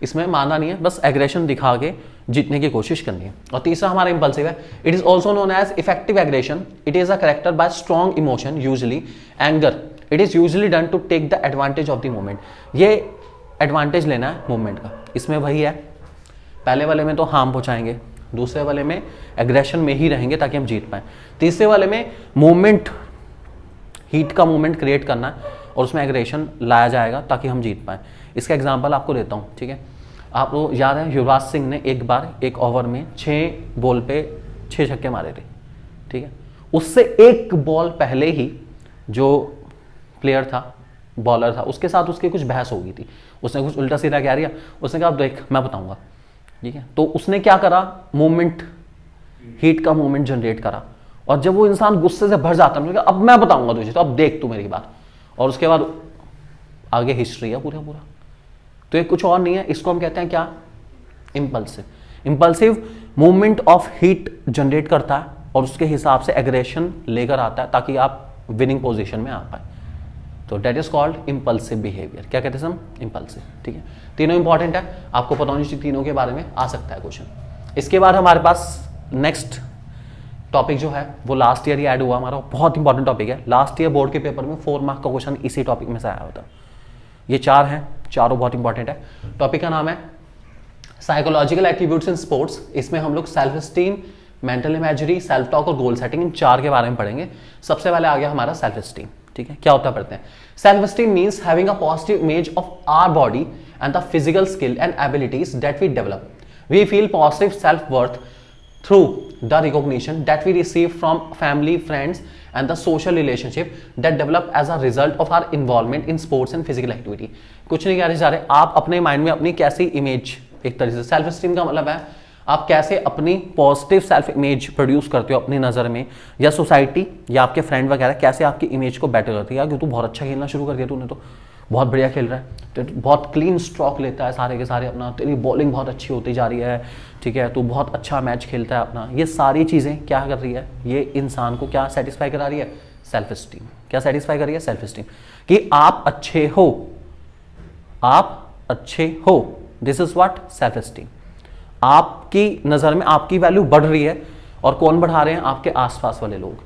इसमें मारना नहीं है, बस एग्रेशन दिखा के जीतने की कोशिश करनी है। और तीसरा हमारा इंपल्सिव है। It is also known as effective aggression. It is a character by strong emotion, usually anger. It is usually done to take the advantage of the moment. ये एडवांटेज लेना है मोमेंट का। इसमें वही है, पहले वाले में तो हार्म पहुंचाएंगे, दूसरे वाले में एग्रेशन में ही रहेंगे ताकि हम जीत पाएं, तीसरे वाले में मूवमेंट, हीट का मूवमेंट क्रिएट करना है और उसमें एग्रेशन लाया जाएगा ताकि हम जीत पाएं। इसका एग्जांपल आपको देता हूं। ठीक है, आपको याद है युवराज सिंह ने एक बार एक ओवर में 6 बॉल पे 6 छक्के मारे थे। ठीक है, उससे एक बॉल पहले ही जो प्लेयर था बॉलर था, उसके साथ उसकी कुछ बहस हो गई थी, उसने कुछ उल्टा सीधा कह दिया, उसने कहा देख मैं बताऊंगा, ठीक है। तो उसने क्या करा, मूवमेंट, हीट का मूवमेंट जनरेट करा, और जब वो इंसान गुस्से से भर जाता है, अब मैं बताऊंगा तुझे, तो अब देख तू मेरी बात, और उसके बाद आगे हिस्ट्री है पूरा पूरा। तो ये कुछ और नहीं है, इसको हम कहते हैं क्या, impulsive. Impulsive movement of heat generate करता है और उसके हिसाब से एग्रेशन लेकर आता है ताकि आप विनिंग पोजीशन में आ पाए। तो that is called impulsive behaviour. क्या कहते हैं हम, इंपल्सिव, ठीक है। तीनों इंपॉर्टेंट है, आपको पता होनी चाहिए, तीनों के बारे में आ सकता है क्वेश्चन। इसके बाद हमारे पास नेक्स्ट टॉपिक जो है वो लास्ट ईयर ही ऐड हुआ हमारा, बहुत इंपॉर्टेंट टॉपिक है। लास्ट ईयर बोर्ड के पेपर में 4 मार्क का क्वेश्चन इसी टॉपिक में से आया होता। ये 4 हैं, चारों बहुत इंपॉर्टेंट है। टॉपिक का नाम है साइकोलॉजिकल एट्रीब्यूट्स इन स्पोर्ट्स। इसमें हम लोग self esteem, mental imagery, self talk और गोल सेटिंग, इन 4 के बारे में पढ़ेंगे। सबसे पहले आ गया हमारा सेल्फ स्टीम, ठीक है। क्या होता है पढ़ते हैं। Self esteem means having a positive image of our body and the physical skill and abilities that we develop. We feel positive self worth through the recognition that we receive from family, friends and the social relationship that develop as a result of our involvement in sports and physical activity। कुछ नहीं कहने जा रहे, आप अपने mind में अपनी कैसी इमेज, एक तरह से सेल्फ स्टीम का मतलब है आप कैसे अपनी पॉजिटिव सेल्फ इमेज प्रोड्यूस करते हो अपनी नज़र में, या सोसाइटी या आपके फ्रेंड वगैरह कैसे आपकी इमेज को बेटर करती है। क्योंकि तू बहुत अच्छा खेलना शुरू कर दिया, तूने तो बहुत बढ़िया खेल रहा है, तो बहुत क्लीन स्ट्रोक लेता है सारे के सारे अपना, तेरी बॉलिंग बहुत अच्छी होती जा रही है, ठीक है, तू बहुत अच्छा मैच खेलता है अपना। ये सारी चीज़ें क्या कर रही है, ये इंसान को क्या सेटिस्फाई करा रही है, सेल्फ स्टीम। क्या सेटिस्फाई कर रही है, सेल्फ स्टीम, कि आप अच्छे हो, आप अच्छे हो, this is what, self esteem. आपकी नज़र में आपकी वैल्यू बढ़ रही है, और कौन बढ़ा रहे हैं, आपके आसपास वाले लोग,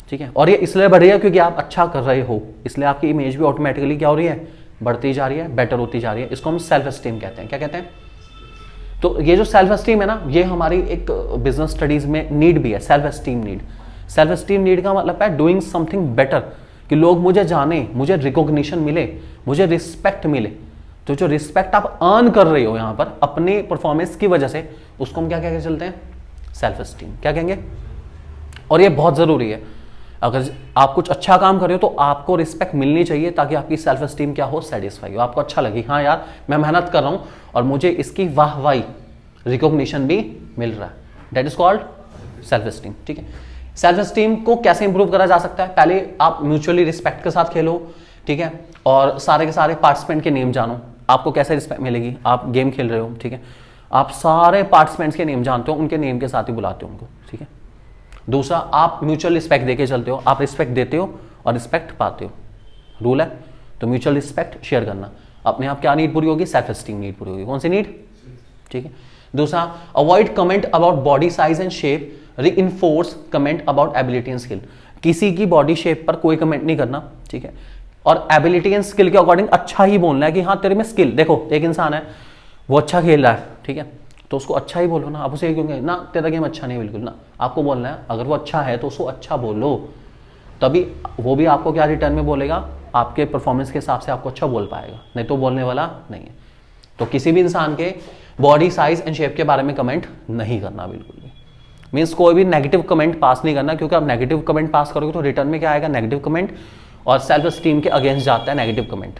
ठीक है। और ये इसलिए बढ़ रही है क्योंकि आप अच्छा कर रहे हो, इसलिए आपकी इमेज भी ऑटोमेटिकली क्या हो रही है, बढ़ती जा रही है, बेटर होती जा रही है। इसको हम सेल्फ स्टीम कहते हैं। क्या कहते हैं। तो ये जो सेल्फ स्टीम है ना, ये हमारी एक बिजनेस स्टडीज में नीड भी है, self esteem need. Self esteem need का मतलब है डूइंग समथिंग बेटर, कि लोग मुझे जाने, मुझे रिकॉग्निशन मिले, मुझे रिस्पेक्ट मिले। तो जो रिस्पेक्ट आप अर्न कर रहे हो यहाँ पर अपने परफॉर्मेंस की वजह से, उसको हम क्या कहकर चलते हैं, सेल्फ स्टीम। क्या कहेंगे। और ये बहुत जरूरी है, अगर आप कुछ अच्छा काम कर रहे हो तो आपको रिस्पेक्ट मिलनी चाहिए, ताकि आपकी सेल्फ स्टीम क्या हो, सेटिस्फाई हो, आपको अच्छा लगे, हाँ यार मैं मेहनत कर रहा हूं और मुझे इसकी वाहवाही, रिकॉग्निशन भी मिल रहा है। That is called self esteem, ठीक है। सेल्फ स्टीम को कैसे इंप्रूव करा जा सकता है, पहले आप म्यूचुअली रिस्पेक्ट के साथ खेलो, ठीक है, और सारे के सारे पार्टिसिपेंट के नेम जानो। आपको कैसे रिस्पेक्ट मिलेगी, आप गेम खेल रहे हो, ठीक है, आप सारे पार्टिसिपेंट्स के नेम जानते हो, उनके नेम के साथ ही बुलाते हो उनको, ठीक है। दूसरा, आप म्यूचुअल रिस्पेक्ट देके चलते हो, आप रिस्पेक्ट देते हो और रिस्पेक्ट पाते हो, रूल है। तो म्यूचुअल रिस्पेक्ट शेयर करना, अपने आप क्या नीड पूरी होगी, सेल्फ स्टीम नीड पूरी होगी। कौन सी नीड, ठीक है। दूसरा, avoid comment about body size and shape, reinforce comment about ability and skill. किसी की बॉडी शेप पर कोई कमेंट नहीं करना, ठीक है, और एबिलिटी एंड स्किल के अकॉर्डिंग अच्छा ही बोलना है कि हाँ तेरे में स्किल, देखो एक इंसान है वो अच्छा खेल रहा है, ठीक है, तो उसको अच्छा ही बोलो ना, आप उसे क्यों ना तेरा गेम अच्छा नहीं, बिल्कुल ना, आपको बोलना है अगर वो अच्छा है तो उसको अच्छा बोलो, तभी वो भी आपको क्या रिटर्न में बोलेगा, आपके परफॉर्मेंस के हिसाब से आपको अच्छा बोल पाएगा, नहीं तो बोलने वाला नहीं है। तो किसी भी इंसान के बॉडी साइज एंड शेप के बारे में कमेंट नहीं करना बिल्कुल भी, मीन्स कोई भी नेगेटिव कमेंट पास नहीं करना, क्योंकि आप नेगेटिव कमेंट पास करोगे तो रिटर्न में क्या आएगा, नेगेटिव कमेंट, और सेल्फ स्टीम के अगेंस्ट जाता है नेगेटिव कमेंट।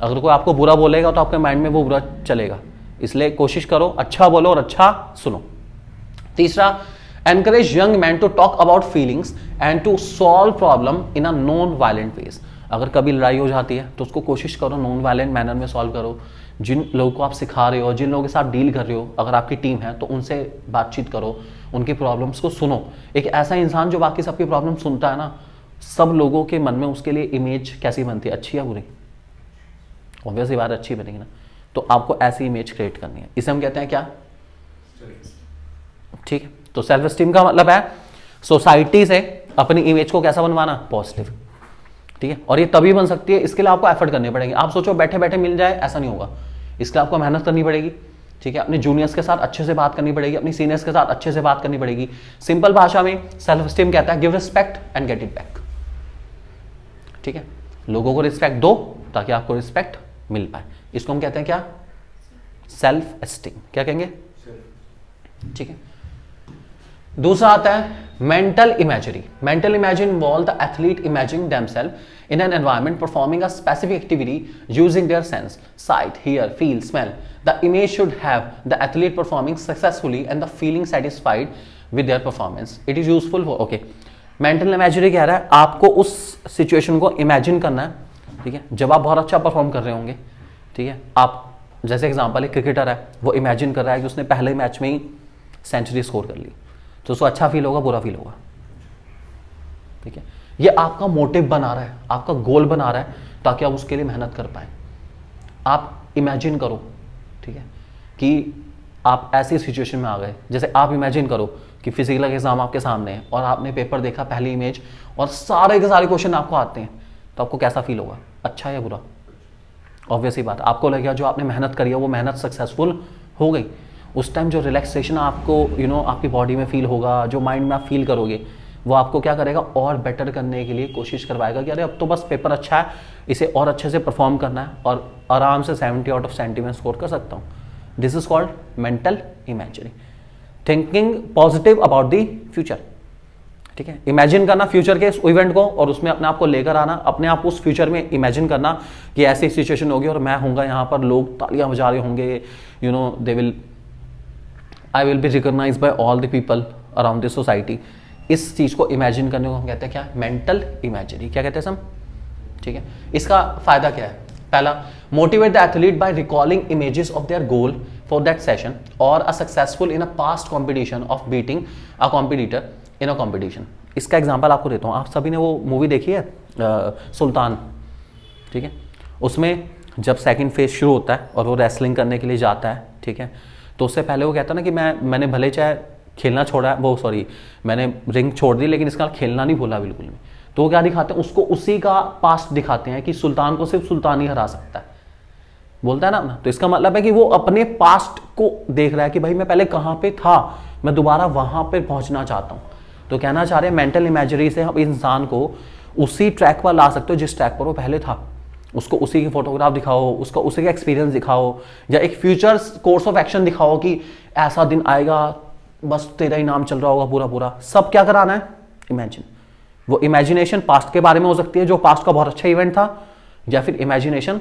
अगर कोई आपको बुरा बोलेगा तो आपके माइंड में वो बुरा चलेगा, इसलिए कोशिश करो अच्छा बोलो और अच्छा सुनो। तीसरा, encourage young man to talk about feelings and to solve problem in a non violent ways. अगर कभी लड़ाई हो जाती है तो उसको कोशिश करो नॉन वायलेंट मैनर में सॉल्व करो। जिन लोगों को आप सिखा रहे हो, जिन लोगों के साथ डील कर रहे हो, अगर आपकी टीम है तो उनसे बातचीत करो, उनकी प्रॉब्लम्स को सुनो। एक ऐसा इंसान जो बाकी सबकी प्रॉब्लम सुनता है ना, सब लोगों के मन में उसके लिए इमेज कैसी बनती है, अच्छी या बुरी, ऑब्वियस ही बात अच्छी बनेगी ना। तो आपको ऐसी इमेज क्रिएट करनी है, इसे हम कहते हैं क्या, ठीक है। तो सेल्फ स्टीम का मतलब है सोसाइटी से अपनी इमेज को कैसा बनवाना, पॉजिटिव, ठीक है। और ये तभी बन सकती है, इसके लिए आपको एफर्ट करने पड़ेंगे। आप सोचो बैठे बैठे मिल जाए, ऐसा नहीं होगा, इसके लिए आपको मेहनत करनी पड़ेगी, ठीक है। अपने जूनियर्स के साथ अच्छे से बात करनी पड़ेगी, अपनी सीनियर्स के साथ अच्छे से बात करनी पड़ेगी। सिंपल भाषा में सेल्फ स्टीम कहता है give respect and get it back, ठीक है। लोगों को रिस्पेक्ट दो ताकि आपको रिस्पेक्ट मिल पाए, इसको हम कहते हैं क्या, सेल्फ एस्टीम। क्या कहेंगे, ठीक है। दूसरा आता है mental imagery involve the athlete imagining themselves in an environment performing a specific activity using their sense, sight, hear, feel, smell. The image should have the athlete performing successfully and the feeling satisfied with their performance. It is useful for okay. Mental imagery कह रहा है आपको उस situation को imagine करना है, ठीक है, जब आप बहुत अच्छा परफॉर्म कर रहे होंगे, ठीक है, आप जैसे एग्जांपल एक क्रिकेटर है, वो इमेजिन कर रहा है कि उसने पहले मैच में ही सेंचुरी स्कोर कर ली, तो उसको अच्छा फील होगा, बुरा फील होगा, ठीक है। ये आपका मोटिव बना रहा है, आपका गोल बना रहा है ताकि आप उसके लिए मेहनत कर पाए। आप इमेजिन करो, ठीक है, कि आप ऐसी सिचुएशन में आ गए, जैसे आप इमेजिन करो कि फिजिकल एग्जाम आपके सामने है और आपने पेपर देखा पहली इमेज और सारे के सारे क्वेश्चन आपको आते हैं, तो आपको कैसा फील होगा, अच्छा या बुरा? ऑब्वियस ही बात, आपको लगेगा जो आपने मेहनत करी है वो मेहनत सक्सेसफुल हो गई। उस टाइम जो रिलैक्सेशन आपको आपकी बॉडी में फील होगा, जो माइंड में आप फील करोगे, वो आपको क्या करेगा, और बेटर करने के लिए कोशिश करवाएगा कि अरे अब तो बस पेपर अच्छा है, इसे और अच्छे से परफॉर्म करना है और आराम से 70 आउट ऑफ 70 में स्कोर कर सकता हूँ। This is called mental imagery. Thinking positive about the future, ठीक है, इमेजिन करना फ्यूचर के इस इवेंट को और उसमें अपने आप को लेकर आना, अपने आप को उस फ्यूचर में इमेजिन करना कि ऐसी सिचुएशन होगी और मैं होऊंगा यहाँ पर, लोग तालियां बजा रहे होंगे, I will be recognised by all the people around this society. इस चीज़ को इमेजिन करने को हम कहते हैं क्या, मेंटल इमेजरी। क्या कहते हैं सम, ठीक है। इसका फायदा क्या है? पहला, motivate the athlete by recalling images of their goal for that session और a successful in a past competition of beating a competitor in a competition. इसका एग्जाम्पल आपको देता हूँ। आप सभी ने वो मूवी देखी है सुल्तान, ठीक है, उसमें जब सेकंड फेज शुरू होता है और वो रेसलिंग करने के लिए जाता है, ठीक है, तो उससे पहले वो कहता है ना कि मैंने भले चाहे खेलना छोड़ा, मैंने रिंग छोड़ दी लेकिन इसका खेलना नहीं भूला बिल्कुल भी। तो वो क्या दिखाते हैं, उसको उसी का पास्ट दिखाते हैं कि सुल्तान को सिर्फ सुल्तान ही हरा सकता है, बोलता है ना। तो इसका मतलब है कि वो अपने पास्ट को देख रहा है कि भाई मैं पहले कहाँ पे था, मैं दोबारा वहां पे पहुंचना चाहता हूँ। तो कहना चाह रहे हैं मेंटल इमेजरी से हम इंसान को उसी ट्रैक पर ला सकते हो जिस ट्रैक पर वो पहले था। उसको उसी की फोटोग्राफ दिखाओ, उसको उसी का एक्सपीरियंस दिखाओ, या एक फ्यूचर कोर्स ऑफ एक्शन दिखाओ कि ऐसा दिन आएगा, बस तेरा ही नाम चल रहा होगा पूरा पूरा। सब क्या कराना है, इमेजिन। वो इमेजिनेशन पास्ट के बारे में हो सकती है, जो पास्ट का बहुत अच्छा इवेंट था, या फिर इमेजिनेशन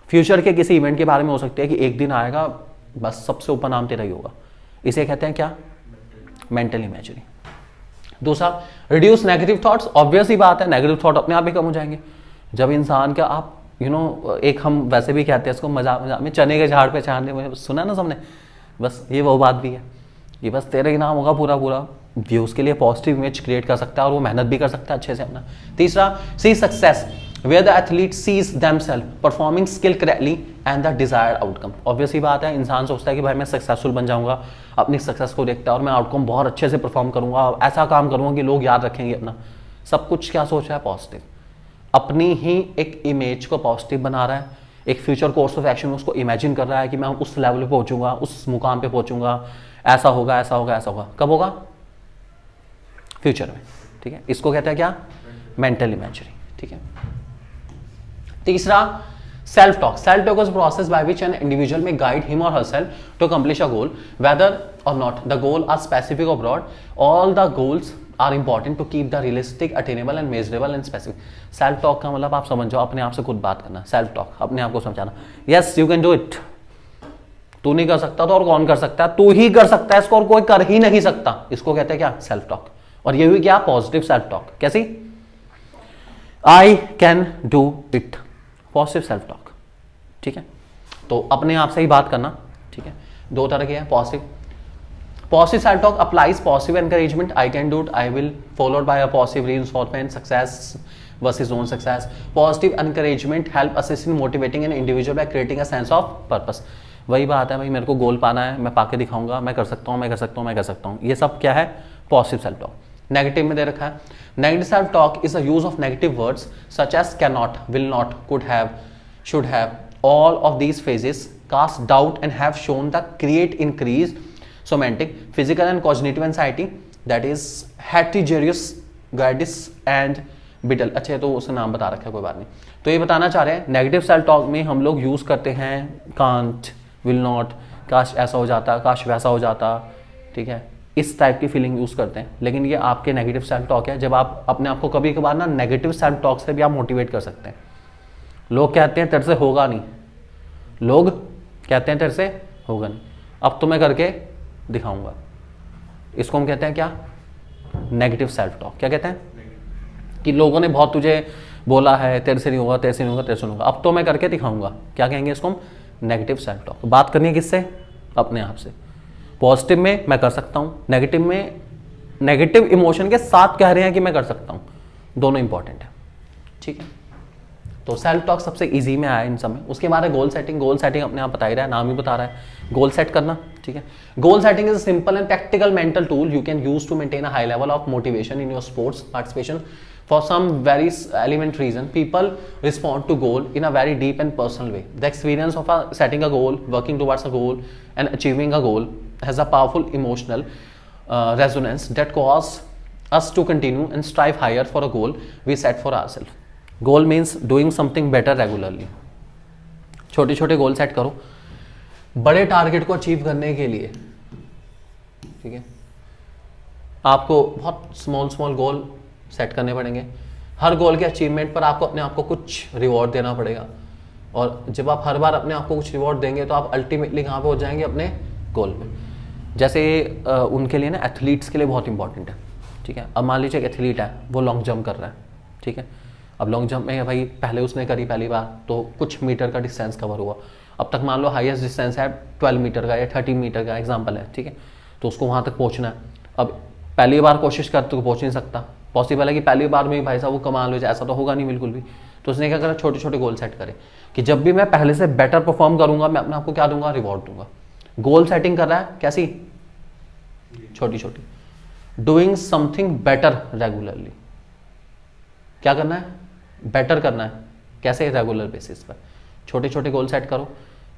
फ्यूचर के किसी इवेंट के बारे में हो सकती है कि एक दिन आएगा, बस सबसे ऊपर नाम तेरा ही होगा। इसे कहते हैं क्या, मेंटल इमेजरी। दूसरा, रिड्यूस नेगेटिव थॉट्स। ऑब्वियस ही बात है, नेगेटिव थॉट अपने आप ही कम हो जाएंगे जब इंसान का आप एक हम वैसे भी कहते हैं इसको मजाक में, चने के झाड़ पे चांद, मुझे सुना ना सबने, बस ये वो बात भी है कि बस तेरा ही नाम होगा पूरा पूरा। व्यूज के लिए पॉजिटिव इमेज क्रिएट कर सकता है और वो मेहनत भी कर सकता है अच्छे से अपना। तीसरा, see success where the athlete sees themself performing skill correctly and the desired outcome. Obvious ही बात है, इंसान सोचता है कि भाई मैं सक्सेसफुल बन जाऊंगा, अपनी सक्सेस को देखता है और मैं आउटकम बहुत अच्छे से परफॉर्म करूंगा, ऐसा काम करूंगा कि लोग याद रखेंगे अपना। सब कुछ क्या सोच रहा है, पॉजिटिव, अपनी ही एक इमेज को पॉजिटिव बना रहा है, एक फ्यूचर कोर्स ऑफ एक्शन में उसको इमेजिन कर रहा है कि मैं उस लेवल पे पहुंचूंगा, उस मुकाम पे पहुंचूंगा, ऐसा होगा ऐसा होगा ऐसा होगा। कब होगा, फ्यूचर में, ठीक है। इसको कहते हैं क्या, मेंटल इमेजरी, ठीक है। तीसरा, self talk. Self talk is process by which an individual में गाइड हिम और herself to accomplish a goal whether और not the goal are specific और broad, all the goals are important to keep the realistic, attainable and measurable and specific. Self talk का मतलब आप समझ जाओ, अपने आप से खुद बात करना। सेल्फ टॉक, अपने आप को समझाना, yes you can do it, तू नहीं कर सकता तो और कौन कर सकता है, तू ही कर सकता है इसको और कोई कर ही नहीं सकता। इसको कहते हैं क्या, सेल्फ टॉक। और ये हुई क्या, पॉजिटिव सेल्फ टॉक। कैसी, I can do it, positive self talk, ठीक है। तो अपने आप से ही बात करना, ठीक है। दो तरह के हैं positive. Positive self-talk applies positive encouragement. I can do it. I will, followed by a positive reinforcement. Success versus own success. Positive encouragement help assist in motivating an individual by creating a sense of purpose. वही बात है भाई, मेरे को गोल पाना है, मैं पाके दिखाऊंगा, मैं कर सकता हूँ, मैं कर सकता हूँ, मैं कर सकता हूँ। ये सब क्या है, पॉजिटिव सेल्फ टॉक। नेगेटिव में दे रखा है, negative self talk is a use of negative words such as can not, will not, could have, should have. All of these phases cast doubt and have shown the create increase somatic, physical and cognitive anxiety, that is heterogeneous guidis and biddle। अच्छा, तो उसका नाम बता रखा है, कोई बात नहीं। तो ये बताना चाह रहे हैं, नेगेटिव सेल्फ टॉक में हम लोग यूज करते हैं कांट, विल नॉट, काश ऐसा हो जाता, काश वैसा हो जाता, ठीक है, इस टाइप की फीलिंग यूज़ करते हैं, लेकिन ये आपके नेगेटिव सेल्फ टॉक है। जब आप अपने आप को कभी कभार ना नेगेटिव सेल्फ टॉक से भी आप मोटिवेट कर सकते हैं। लोग कहते हैं तेरे से होगा नहीं, लोग कहते हैं तेरे से होगा नहीं, अब तो मैं करके दिखाऊंगा। इसको हम कहते हैं क्या? Negative self talk. क्या कहते हैं? कि लोगों ने बहुत तुझे बोला है तेरे से नहीं होगा, तेरे से नहीं होगा, तेरे से नहीं होगा, अब तो मैं करके दिखाऊंगा। क्या कहेंगे इसको हम? Negative self talk. बात करनी है किससे? अपने आप से। पॉजिटिव में मैं कर सकता हूँ, नेगेटिव में नेगेटिव इमोशन के साथ कह रहे हैं कि मैं कर सकता हूँ, दोनों इंपॉर्टेंट है। ठीक है, तो सेल्फ टॉक सबसे इजी में आया इन सब में। उसके बाद है गोल सेटिंग। गोल सेटिंग अपने आप बता ही रहा है, नाम ही बता रहा है, गोल सेट करना। ठीक है, goal setting is a simple and practical mental tool you can use to maintain a high level of motivation in your sports participation. For some very element reason, people respond to goal in a very deep and personal way. The experience of setting a goal, working towards a goal, and achieving a goal has a powerful emotional resonance that causes us to continue and strive higher for a goal we set for ourselves. Goal means doing something better regularly. छोटे छोटे goal set करो बड़े target को achieve करने के लिए. ठीक है, आपको बहुत स्मॉल गोल सेट करने पड़ेंगे. हर गोल के अचीवमेंट पर आपको अपने आप को कुछ रिवॉर्ड देना पड़ेगा, और जब आप हर बार अपने आप को कुछ रिवॉर्ड देंगे तो आप अल्टीमेटली कहाँ पे हो जाएंगे? अपने गोल पे. जैसे उनके लिए ना, एथलीट्स के लिए बहुत इंपॉर्टेंट है. ठीक है, अब मान लीजिए एक एथलीट है, वो लॉन्ग जंप कर रहा है. ठीक है, अब लॉन्ग जंप में भाई पहले उसने करी पहली बार तो कुछ मीटर का डिस्टेंस कवर हुआ. अब तक मान लो हाईएस्ट डिस्टेंस है 12 मीटर का या 13 मीटर का एग्जाम्पल है. ठीक है, तो उसको वहाँ तक पहुँचना है. अब पहली बार कोशिश कर तो पहुँच नहीं सकता. पॉसिबल है कि पहली बार में ही भाई साहब वो कमाल हो जाए, ऐसा तो होगा नहीं बिल्कुल भी. तो उसने क्या करा? छोटे छोटे गोल सेट करे कि जब भी मैं पहले से बेटर परफॉर्म करूंगा मैं अपने आपको क्या दूंगा? रिवॉर्ड दूंगा. गोल सेटिंग कर रहा है कैसी? छोटी छोटी. Doing something better regularly. क्या करना है? बेटर करना है. कैसे? रेगुलर बेसिस पर छोटे छोटे गोल सेट करो.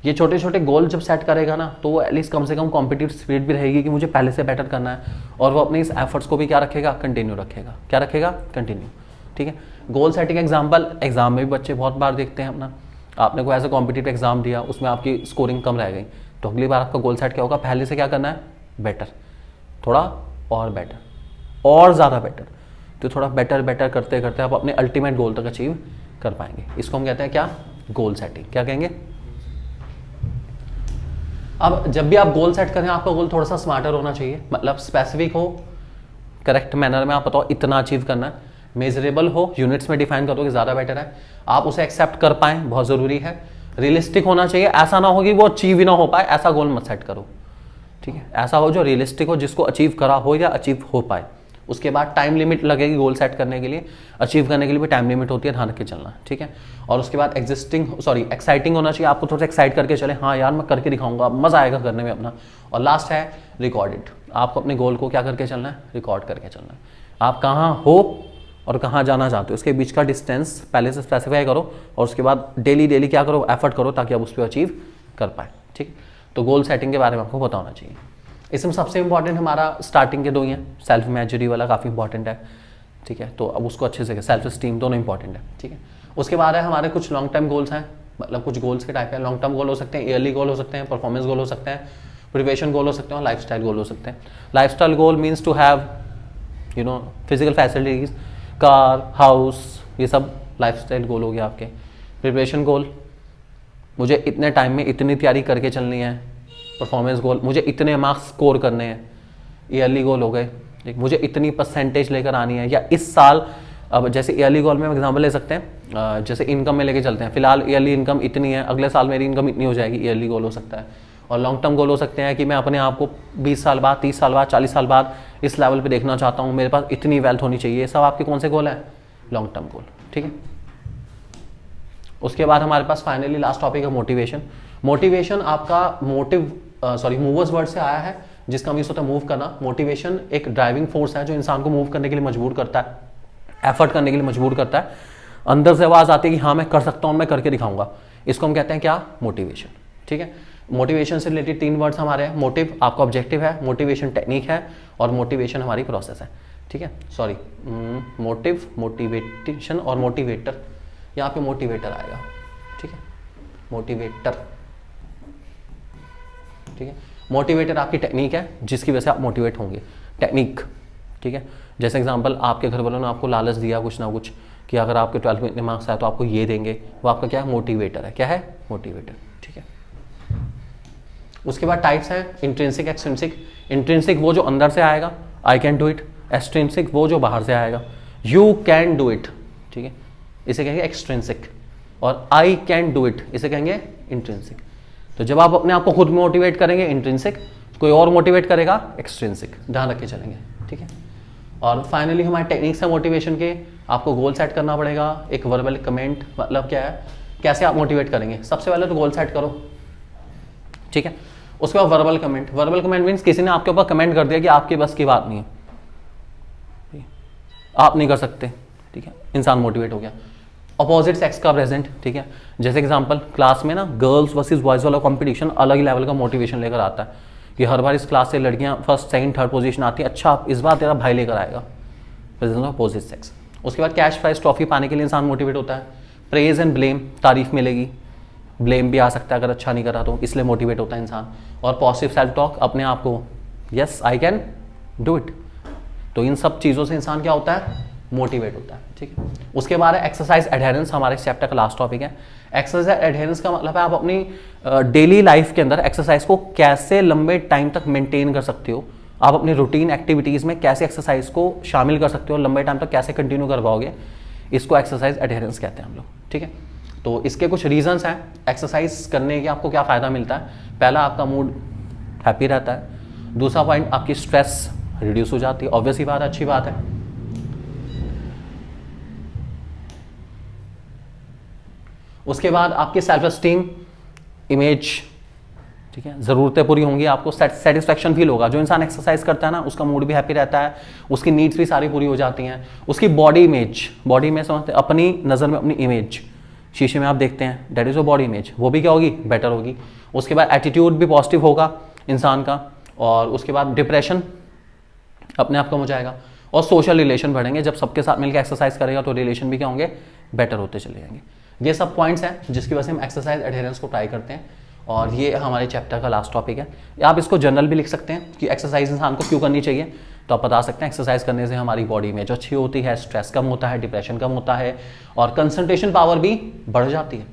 ये छोटे छोटे गोल जब सेट करेगा ना तो वो एटलीस्ट कम से कम कॉम्पिटिटिव स्पिरिट भी रहेगी कि मुझे पहले से बेटर करना है, और वो अपने इस एफर्ट्स को भी क्या रखेगा? कंटिन्यू रखेगा. क्या रखेगा? कंटिन्यू. ठीक है, गोल सेटिंग एग्जाम्पल एग्जाम में भी बच्चे बहुत बार देखते हैं अपना. आपने कोई ऐसा कॉम्पिटिटिव एग्जाम दिया, उसमें आपकी स्कोरिंग कम रह गई, तो अगली बार आपका गोल सेट क्या होगा? पहले से क्या करना है? बेटर. थोड़ा और बेटर, और ज़्यादा बेटर. तो थोड़ा बेटर बेटर करते करते आप अपने अल्टीमेट गोल तक अचीव कर पाएंगे. इसको हम कहते हैं क्या? Goal setting. क्या कहेंगे? अब जब भी आप गोल सेट करें आपका गोल थोड़ा सा स्मार्टर होना चाहिए, मतलब स्पेसिफिक हो, करेक्ट मैनर में आप बताओ इतना अचीव करना है, मेजरेबल हो, यूनिट्स में डिफाइन करो कि ज़्यादा बेटर है, आप उसे एक्सेप्ट कर पाएँ, बहुत ज़रूरी है. रियलिस्टिक होना चाहिए, ऐसा ना हो कि वो अचीव ही ना हो पाए, ऐसा गोल मत सेट करो. ठीक है, ऐसा हो जो रियलिस्टिक हो, जिसको अचीव करा हो या अचीव हो पाए. उसके बाद टाइम लिमिट लगेगी गोल सेट करने के लिए, अचीव करने के लिए भी टाइम लिमिट होती है, ध्यान रख के चलना. ठीक है, और उसके बाद एक्साइटिंग होना चाहिए, आपको थोड़ा सा एक्साइट करके चले, हाँ यार मैं करके दिखाऊंगा, मजा आएगा करने में अपना. और लास्ट है रिकॉर्डेड. आपको अपने गोल को क्या करके चलना है? रिकॉर्ड करके चलना है. आप कहाँ हो और कहाँ जाना चाहते हो, उसके बीच का डिस्टेंस पहले से स्पेसिफाई करो, और उसके बाद डेली क्या करो? एफर्ट करो, ताकि आप उस पर अचीव कर पाए. ठीक, तो गोल सेटिंग के बारे में आपको पता होना चाहिए. इसमें सबसे इंपॉर्टेंट हमारा स्टार्टिंग के दो ही हैं. सेल्फ इमेजरी वाला काफ़ी इंपॉर्टेंट है. ठीक है, तो अब उसको अच्छे से, सेल्फ स्टीम दोनों इंपॉर्टेंट है. ठीक है, उसके बाद है हमारे कुछ लॉन्ग टर्म गोल्स हैं, मतलब कुछ गोल्स के टाइप है. लॉन्ग टर्म गोल हो सकते हैं, ईयरली गोल हो सकते हैं, परफॉर्मेंस गोल हो सकते हैं, प्रिपरेशन गोल हो सकते हैं, और लाइफस्टाइल गोल हो सकते हैं. Lifestyle goal means to have physical facilities, car, house, ये सब लाइफस्टाइल गोल हो गया आपके. प्रिपरेशन गोल, मुझे इतने टाइम में इतनी तैयारी करके चलनी है. परफॉर्मेंस गोल, मुझे इतने मार्क्स स्कोर करने हैं. ईयरली गोल हो गए, मुझे इतनी परसेंटेज लेकर आनी है, या इस साल, अब जैसे ईयरली गोल में हम एग्जाम्पल ले सकते हैं, जैसे इनकम में लेके चलते हैं, फिलहाल ईयरली इनकम इतनी है, अगले साल मेरी इनकम इतनी हो जाएगी, ईयरली गोल हो सकता है. और लॉन्ग टर्म गोल हो सकते हैं कि मैं अपने आप को 20 साल बाद, 30 साल बाद, 40 साल बाद इस लेवल पे देखना चाहता हूँ, मेरे पास इतनी वेल्थ होनी चाहिए. ये सब आपके कौन से गोल हैं? Long term goal. ठीक है, उसके बाद हमारे पास फाइनली लास्ट टॉपिक है मोटिवेशन. मोटिवेशन आपका मूवर्स वर्ड से आया है, जिसका मीन्स होता है मूव करना. मोटिवेशन एक ड्राइविंग फोर्स है जो इंसान को मूव करने के लिए मजबूर करता है, एफर्ट करने के लिए मजबूर करता है. अंदर से आवाज आती है कि हाँ मैं कर सकता हूँ, मैं करके दिखाऊंगा. इसको हम कहते हैं क्या? मोटिवेशन. ठीक है, मोटिवेशन से रिलेटेड 3 वर्ड्स हमारे हैं. मोटिव आपका ऑब्जेक्टिव है, मोटिवेशन टेक्निक है, और मोटिवेशन हमारी प्रोसेस है. ठीक है, मोटिव, मोटिवेशन और मोटिवेटर. यहाँ पे मोटिवेटर आएगा. ठीक है, मोटिवेटर. ठीक है, मोटिवेटर आपकी टेक्निक है जिसकी वजह से आप मोटिवेट होंगे, टेक्निक, ठीक है। जैसे एग्जांपल आपके घर वालों ने आपको लालच दिया कुछ ना कुछ कि अगर आपके 12 में इतने मार्क्स आए तो आपको ये देंगे, वो आपका क्या है, मोटिवेटर है। क्या है, मोटिवेटर, ठीक है। उसके बाद टाइप्स हैं इंट्रिंसिक, एक्सट्रिंसिक। इंट्रिंसिक वो जो अंदर से आएगा, आई कैन डू इट। एक्सट्रिंसिक वो जो बाहर से आएगा, यू कैन डू इट, ठीक है, इसे कहेंगे एक्सट्रिंसिक। और आई कैन डू इट, इसे कहेंगे इंट्रिंसिक। तो जब आप अपने आप को खुद मोटिवेट करेंगे इंट्रिंसिक, कोई और मोटिवेट करेगा एक्सट्रिंसिक, ध्यान रख के चलेंगे, ठीक है। और फाइनली हमारे टेक्निक्स है मोटिवेशन के, आपको गोल सेट करना पड़ेगा। एक वर्बल कमेंट मतलब क्या है, कैसे आप मोटिवेट करेंगे, सबसे पहले तो गोल सेट करो, ठीक है। उसके बाद verbal comment, verbal comment means किसी ने आपके ऊपर कमेंट कर दिया कि आपकी बस की बात नहीं है, आप नहीं कर सकते, ठीक है, इंसान मोटिवेट हो गया। अपोजिट सेक्स का प्रेजेंट, ठीक है, जैसे एग्जांपल क्लास में ना गर्ल्स वर्सेस बॉयज वाला कंपटीशन अलग ही लेवल का मोटिवेशन लेकर आता है कि हर बार इस क्लास से लड़कियां फर्स्ट सेकंड थर्ड पोजीशन आती है, अच्छा इस बार तेरा भाई लेकर आएगा, प्रेजेंस ऑफ अपोजिट सेक्स। उसके बाद कैश प्राइज ट्रॉफी पाने के लिए इंसान मोटिवेट होता है। प्रेज एंड ब्लेम, तारीफ मिलेगी, ब्लेम भी आ सकता है अगर अच्छा नहीं करा तो, इसलिए मोटिवेट होता है इंसान। और पॉजिटिव सेल्फ टॉक, अपने आप को yes I can do it. तो इन सब चीज़ों से इंसान क्या होता है, मोटिवेट होता है, ठीक है। उसके बाद एक्सरसाइज एडहेरेंस, हमारे चैप्टर का लास्ट टॉपिक है। एक्सरसाइज एडहेरेंस का मतलब है आप अपनी डेली लाइफ के अंदर एक्सरसाइज को कैसे लंबे टाइम तक मेंटेन कर सकते हो, आप अपनी रूटीन एक्टिविटीज में कैसे एक्सरसाइज को शामिल कर सकते हो, लंबे टाइम तक कैसे कंटिन्यू कर पाओगे, इसको एक्सरसाइज एडहेरेंस कहते हैं हम लोग, ठीक है। तो इसके कुछ रीजंस हैं एक्सरसाइज करने के, आपको क्या फ़ायदा मिलता है। पहला, आपका मूड हैप्पी रहता है। दूसरा पॉइंट, आपकी स्ट्रेस रिड्यूस हो जाती है, ऑब्वियस ही बात है, अच्छी बात है। उसके बाद आपकी सेल्फ एस्टीम, इमेज, ठीक है, ज़रूरतें पूरी होंगी, आपको सेटिस्फैक्शन फील होगा। जो इंसान एक्सरसाइज करता है ना उसका मूड भी हैप्पी रहता है, उसकी नीड्स भी सारी पूरी हो जाती हैं। उसकी बॉडी इमेज, बॉडी में समझते हैं अपनी नज़र में अपनी इमेज, शीशे में आप देखते हैं, that is your body image, वो भी क्या होगी, बेटर होगी। उसके बाद एटीट्यूड भी पॉजिटिव होगा इंसान का। और उसके बाद डिप्रेशन अपने आप कम हो जाएगा। और सोशल रिलेशन बढ़ेंगे, जब सबके साथ मिलकर एक्सरसाइज करेगा तो रिलेशन भी क्या होंगे, बेटर होते चले जाएंगे। ये सब पॉइंट्स हैं जिसकी वजह से हम एक्सरसाइज एडहेरेंस को ट्राई करते हैं। और ये हमारे चैप्टर का लास्ट टॉपिक है। आप इसको जनरल भी लिख सकते हैं कि एक्सरसाइज इंसान को क्यों करनी चाहिए, तो आप बता सकते हैं एक्सरसाइज करने से हमारी बॉडी इमेज अच्छी होती है, स्ट्रेस कम होता है, डिप्रेशन कम होता है और कंसंट्रेशन पावर भी बढ़ जाती है।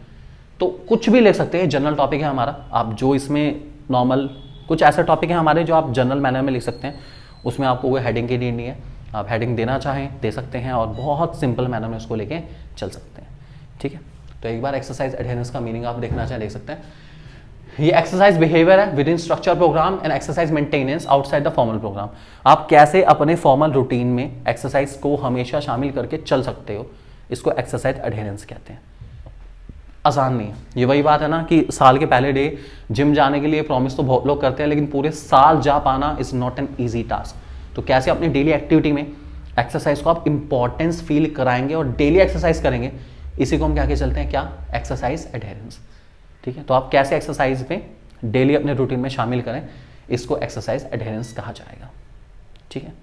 तो कुछ भी लिख सकते हैं, जनरल टॉपिक है हमारा। आप जो इसमें नॉर्मल कुछ ऐसे टॉपिक हैं हमारे जो आप जनरल मैनर में लिख सकते हैं, उसमें आपको वो हेडिंग की नीड नहीं है, आप हेडिंग देना चाहें दे सकते हैं और बहुत सिंपल मैनर में उसको लेके चल सकते हैं, ठीक है। तो एक बार एक्सरसाइज एडहेरेंस का मीनिंग आप देखना चाहें देख सकते हैं। ये एक्सरसाइज बिहेवियर है within structure program and exercise maintenance outside the formal program. आप कैसे अपने फॉर्मल रूटीन में एक्सरसाइज को हमेशा शामिल करके चल सकते हो, इसको एक्सरसाइज एडहेरेंस कहते हैं। आसान नहीं है, ये वही बात है ना कि साल के पहले डे जिम जाने के लिए प्रॉमिस तो बहुत लोग करते हैं, लेकिन पूरे साल जा पाना is not an easy task. तो कैसे अपनी डेली एक्टिविटी में एक्सरसाइज को आप इंपॉर्टेंस फील कराएंगे और डेली एक्सरसाइज करेंगे, इसी को हम क्या के चलते हैं, क्या, एक्सरसाइज एडहेरेंस, ठीक है। तो आप कैसे एक्सरसाइज में डेली अपने रूटीन में शामिल करें, इसको एक्सरसाइज एडहेरेंस कहा जाएगा, ठीक है।